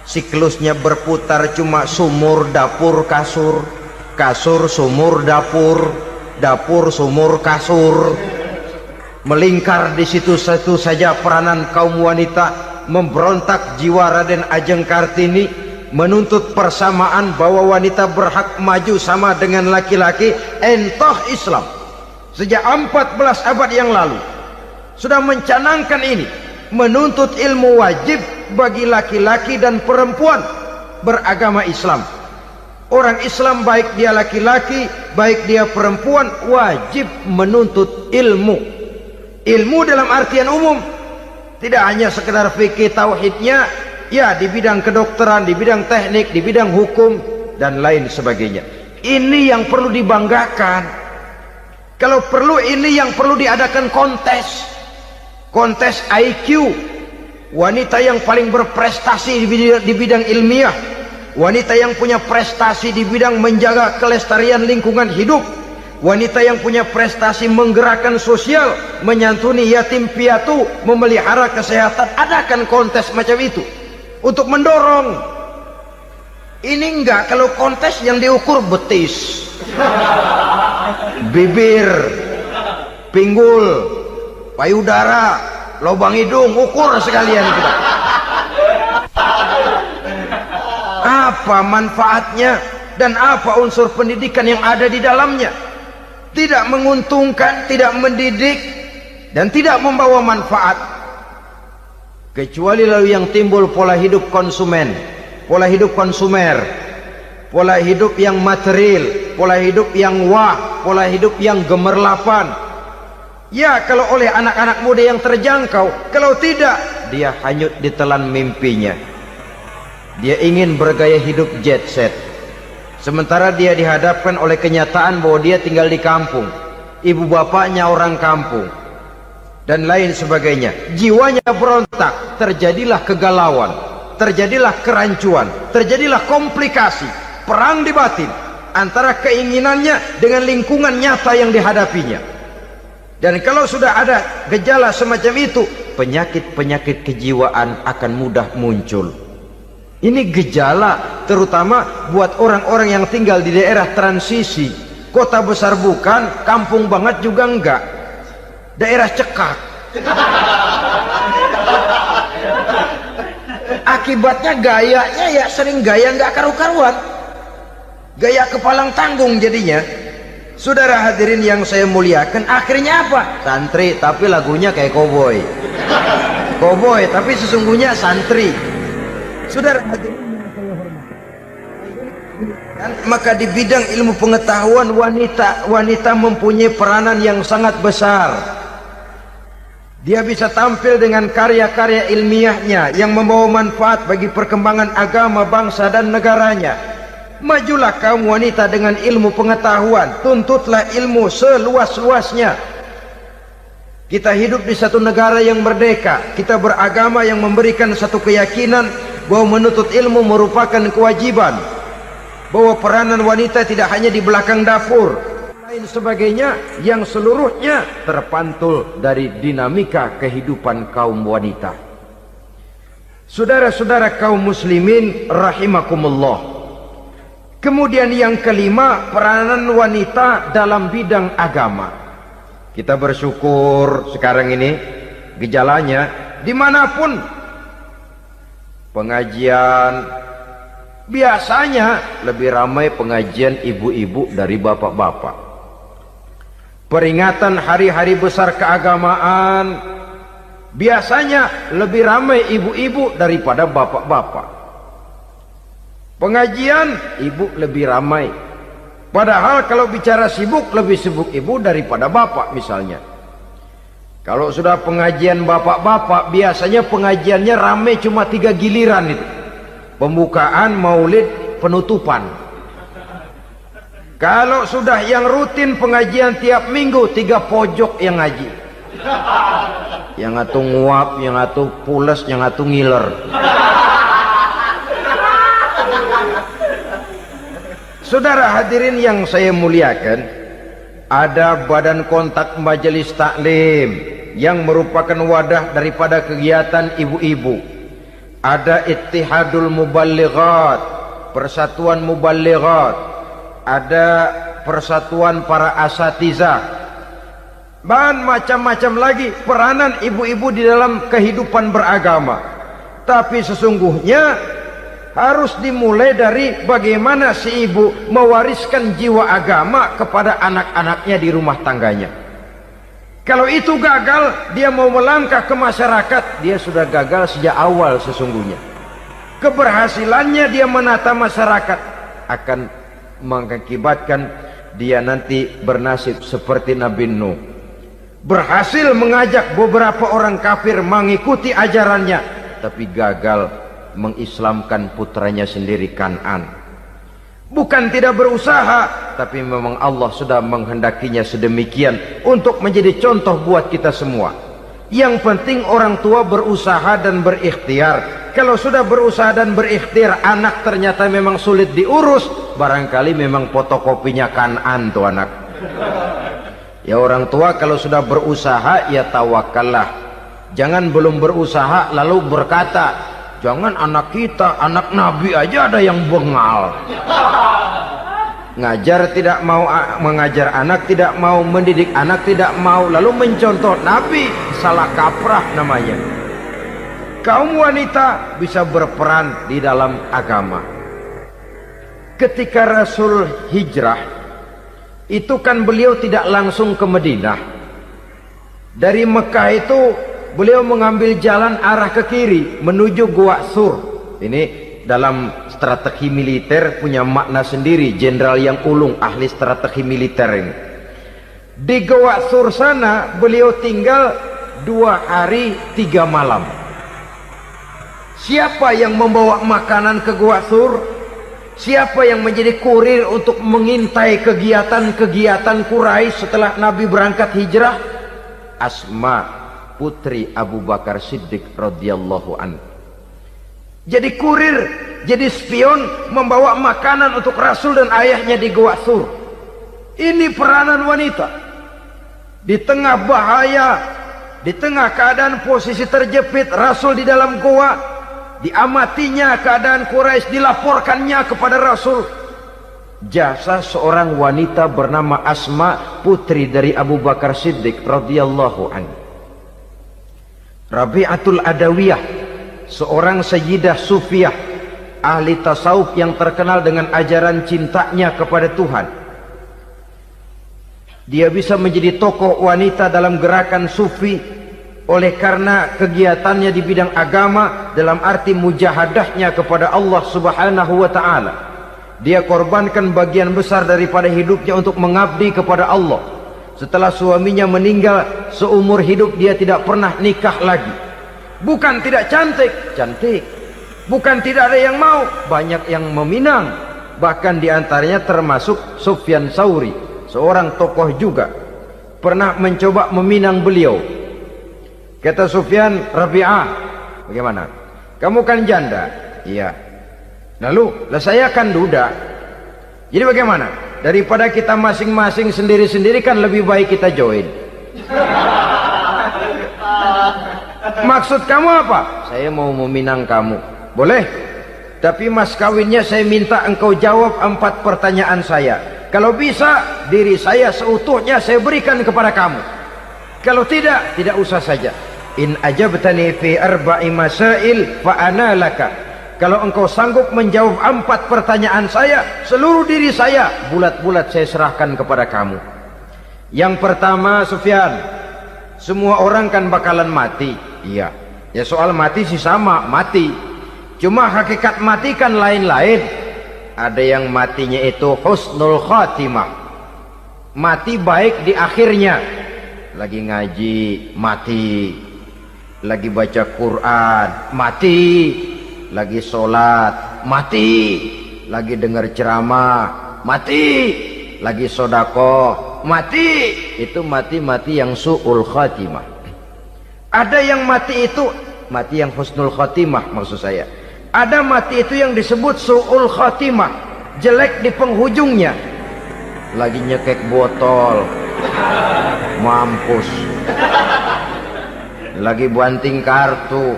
siklusnya berputar cuma sumur, dapur, kasur, kasur, sumur, dapur, dapur, sumur, kasur. Melingkar di situ satu saja peranan kaum wanita. Memberontak jiwa Raden Ajeng Kartini, menuntut persamaan bahwa wanita berhak maju sama dengan laki-laki. Entah Islam sejak 14 abad yang lalu sudah mencanangkan ini, menuntut ilmu wajib bagi laki-laki dan perempuan beragama Islam. Orang Islam, baik dia laki-laki baik dia perempuan, wajib menuntut ilmu. Ilmu dalam artian umum, tidak hanya sekedar fikih tauhidnya, ya, di bidang kedokteran, di bidang teknik, di bidang hukum dan lain sebagainya. Ini yang perlu dibanggakan. Kalau perlu, ini yang perlu diadakan kontes, kontes IQ, wanita yang paling berprestasi di bidang ilmiah, wanita yang punya prestasi di bidang menjaga kelestarian lingkungan hidup, wanita yang punya prestasi menggerakkan sosial, menyantuni yatim piatu, memelihara kesehatan. Adakan kontes macam itu untuk mendorong. Ini enggak, kalau kontes yang diukur betis, bibir, pinggul, payudara, lubang hidung, ukur sekalian kita. Apa manfaatnya dan apa unsur pendidikan yang ada di dalamnya? Tidak menguntungkan, tidak mendidik, dan tidak membawa manfaat. Kecuali lalu yang timbul pola hidup konsumen, pola hidup konsumer, pola hidup yang material, pola hidup yang wah, pola hidup yang gemerlapan. Ya, kalau oleh anak-anak muda yang terjangkau. Kalau tidak, dia hanyut ditelan mimpinya. Dia ingin bergaya hidup jet set, sementara dia dihadapkan oleh kenyataan bahwa dia tinggal di kampung, ibu bapaknya orang kampung, dan lain sebagainya. Jiwanya berontak, terjadilah kegalauan, terjadilah kerancuan, terjadilah komplikasi, perang di batin antara keinginannya dengan lingkungan nyata yang dihadapinya. Dan kalau sudah ada gejala semacam itu, penyakit-penyakit kejiwaan akan mudah muncul. Ini gejala terutama buat orang-orang yang tinggal di daerah transisi. Kota besar bukan, kampung banget juga enggak, daerah cekak. Akibatnya gayanya ya sering gaya enggak karu-karuan, gaya kepalang tanggung jadinya. Saudara hadirin yang saya muliakan, akhirnya apa? Santri tapi lagunya kayak koboi, koboi tapi sesungguhnya santri. Saudara hadirin yang saya hormati, dan maka di bidang ilmu pengetahuan, wanita mempunyai peranan yang sangat besar. Dia bisa tampil dengan karya-karya ilmiahnya yang membawa manfaat bagi perkembangan agama, bangsa dan negaranya. Majulah kaum wanita dengan ilmu pengetahuan, tuntutlah ilmu seluas-luasnya. Kita hidup di satu negara yang merdeka, kita beragama yang memberikan satu keyakinan bahwa menuntut ilmu merupakan kewajiban, bahwa peranan wanita tidak hanya di belakang dapur, lain sebagainya, yang seluruhnya terpantul dari dinamika kehidupan kaum wanita. Saudara-saudara kaum muslimin rahimakumullah. Kemudian yang kelima, peranan wanita dalam bidang agama. Kita bersyukur sekarang ini gejalanya dimanapun pengajian, biasanya lebih ramai pengajian ibu-ibu dari bapak-bapak. peringatan hari-hari besar keagamaan, biasanya lebih ramai ibu-ibu daripada bapak-bapak. Pengajian ibu lebih ramai, padahal kalau bicara sibuk, lebih sibuk ibu daripada bapak misalnya. Kalau sudah pengajian bapak-bapak, biasanya pengajiannya ramai cuma 3 giliran itu. Pembukaan, maulid, penutupan. Kalau sudah yang rutin pengajian tiap minggu, 3 pojok yang ngaji. Yang atu nguap, yang atu pules, yang atu ngiler. Saudara hadirin yang saya muliakan, ada badan kontak majelis taklim yang merupakan wadah daripada kegiatan ibu-ibu. Ada Ittihadul Muballighat, Persatuan Muballighat, ada Persatuan Para Asatizah, dan macam-macam lagi peranan ibu-ibu di dalam kehidupan beragama. Tapi sesungguhnya harus dimulai dari bagaimana si ibu mewariskan jiwa agama kepada anak-anaknya di rumah tangganya. Kalau itu gagal, dia mau melangkah ke masyarakat, dia sudah gagal sejak awal sesungguhnya. Keberhasilannya dia menata masyarakat akan mengakibatkan dia nanti bernasib seperti Nabi Nuh. Berhasil mengajak beberapa orang kafir mengikuti ajarannya, tapi gagal mengislamkan putranya sendiri Kan'an. Bukan tidak berusaha, tapi memang Allah sudah menghendakinya sedemikian untuk menjadi contoh buat kita semua. Yang penting orang tua berusaha dan berikhtiar. Kalau sudah berusaha dan berikhtiar, anak ternyata memang sulit diurus, barangkali memang fotokopinya Kan'an tuh anak. Ya orang tua kalau sudah berusaha, ya tawakallah. Jangan belum berusaha lalu berkata, jangan anak kita, anak Nabi aja ada yang bengal. Ngajar tidak mau, mengajar anak tidak mau, mendidik anak tidak mau, lalu mencontoh Nabi, salah kaprah namanya. Kaum wanita bisa berperan di dalam agama. Ketika Rasul hijrah, itu kan beliau tidak langsung ke Madinah. Dari Mekah itu beliau mengambil jalan arah ke kiri menuju Gua Sur. Ini dalam strategi militer punya makna sendiri. Jenderal yang ulung, ahli strategi militer ini. Di Gua Sur sana beliau tinggal 2 hari 3 malam. Siapa yang membawa makanan ke Gua Sur? Siapa yang menjadi kurir untuk mengintai kegiatan-kegiatan Quraisy setelah Nabi berangkat hijrah? Asma, putri Abu Bakar Siddiq radhiyallahu anhu. Jadi kurir, jadi spion, membawa makanan untuk Rasul dan ayahnya di Gua Sur. Ini peranan wanita. Di tengah bahaya, di tengah keadaan posisi terjepit, Rasul di dalam gua, diamatinya keadaan Quraisy, dilaporkannya kepada Rasul. Jasa seorang wanita bernama Asma, putri dari Abu Bakar Siddiq radhiyallahu anhu. Rabi'atul Adawiyah, seorang sayyidah sufiyah, ahli tasawuf yang terkenal dengan ajaran cintanya kepada Tuhan. Dia bisa menjadi tokoh wanita dalam gerakan sufi oleh karena kegiatannya di bidang agama, dalam arti mujahadahnya kepada Allah Subhanahu wa ta'ala. Dia korbankan bagian besar daripada hidupnya untuk mengabdi kepada Allah. Setelah suaminya meninggal, seumur hidup dia tidak pernah nikah lagi. Bukan tidak cantik, cantik. Bukan tidak ada yang mau, banyak yang meminang. Bahkan diantaranya termasuk Sufyan Tsauri, seorang tokoh juga, pernah mencoba meminang beliau. Kata Sufyan, Rabi'ah, bagaimana? Kamu kan janda? Iya. Lalu, lah saya kan duda. Jadi bagaimana? Daripada kita masing-masing sendiri-sendiri kan lebih baik kita join. Maksud kamu apa? Saya mau meminang kamu. Boleh? Tapi mas kawinnya saya minta engkau jawab 4 pertanyaan saya. Kalau bisa, diri saya seutuhnya saya berikan kepada kamu. Kalau tidak, tidak usah saja. In ajabtani fi 4 masail fa ana laka. Kalau engkau sanggup menjawab 4 pertanyaan saya, seluruh diri saya bulat-bulat saya serahkan kepada kamu. Yang pertama, Sufyan, semua orang kan bakalan mati. Iya, ya soal mati sih sama, mati. Cuma hakikat mati kan lain-lain. Ada yang matinya itu husnul khatimah, mati baik di akhirnya. Lagi ngaji mati, lagi baca Quran mati, lagi sholat mati, lagi dengar ceramah mati, lagi sodakoh mati. Itu mati-mati yang su'ul khatimah. Ada yang mati itu mati yang husnul khatimah, maksud saya. Ada mati itu yang disebut su'ul khatimah, jelek di penghujungnya. Lagi nyekek botol mampus, lagi banting kartu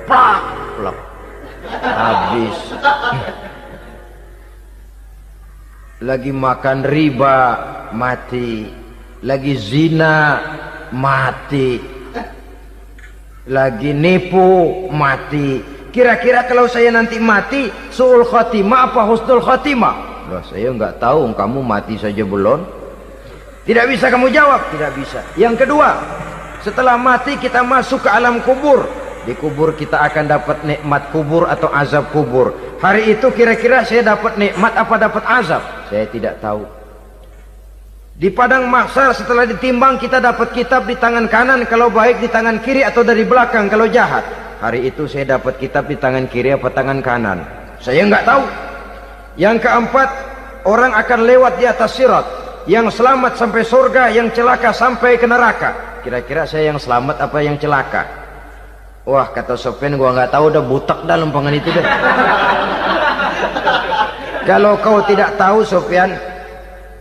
plak plak habis, lagi makan riba mati, lagi zina mati, lagi nipu mati. Kira-kira kalau saya nanti mati su'ul khatimah apa husnul khatimah? Loh, saya nggak tahu, kamu mati saja belum. Tidak bisa kamu jawab, tidak bisa. Yang kedua, setelah mati kita masuk ke alam kubur. Di kubur kita akan dapat nikmat kubur atau azab kubur. Hari itu kira-kira saya dapat nikmat apa dapat azab? Saya tidak tahu. Di padang mahsyar setelah ditimbang kita dapat kitab di tangan kanan kalau baik, di tangan kiri atau dari belakang kalau jahat. Hari itu saya dapat kitab di tangan kiri apa tangan kanan? Saya nggak tahu. Yang keempat, orang akan lewat di atas sirat. Yang selamat sampai surga, yang celaka sampai ke neraka. Kira-kira saya yang selamat apa yang celaka? Wah, kata Sofyan, gua nggak tahu, udah butak dah lempangan itu deh. Kalau kau tidak tahu, Sofyan,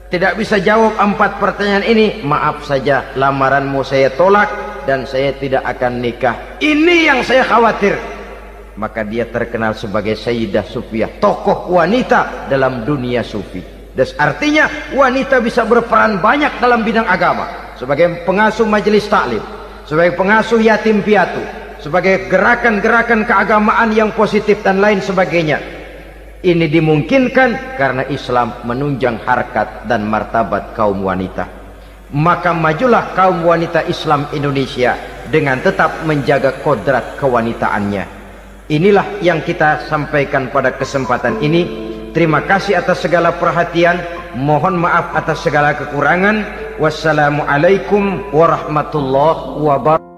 tidak bisa jawab 4 pertanyaan ini, maaf saja, lamaranmu saya tolak dan saya tidak akan nikah. Ini yang saya khawatir. Maka dia terkenal sebagai Sayyidah Sufiyah, tokoh wanita dalam dunia sufi. Dan artinya wanita bisa berperan banyak dalam bidang agama, sebagai pengasuh majelis taklim, sebagai pengasuh yatim piatu, sebagai gerakan-gerakan keagamaan yang positif dan lain sebagainya. Ini dimungkinkan karena Islam menunjang harkat dan martabat kaum wanita. Maka majulah kaum wanita Islam Indonesia dengan tetap menjaga kodrat kewanitaannya. Inilah yang kita sampaikan pada kesempatan ini. Terima kasih atas segala perhatian, mohon maaf atas segala kekurangan. Wassalamualaikum warahmatullahi wabarakatuh.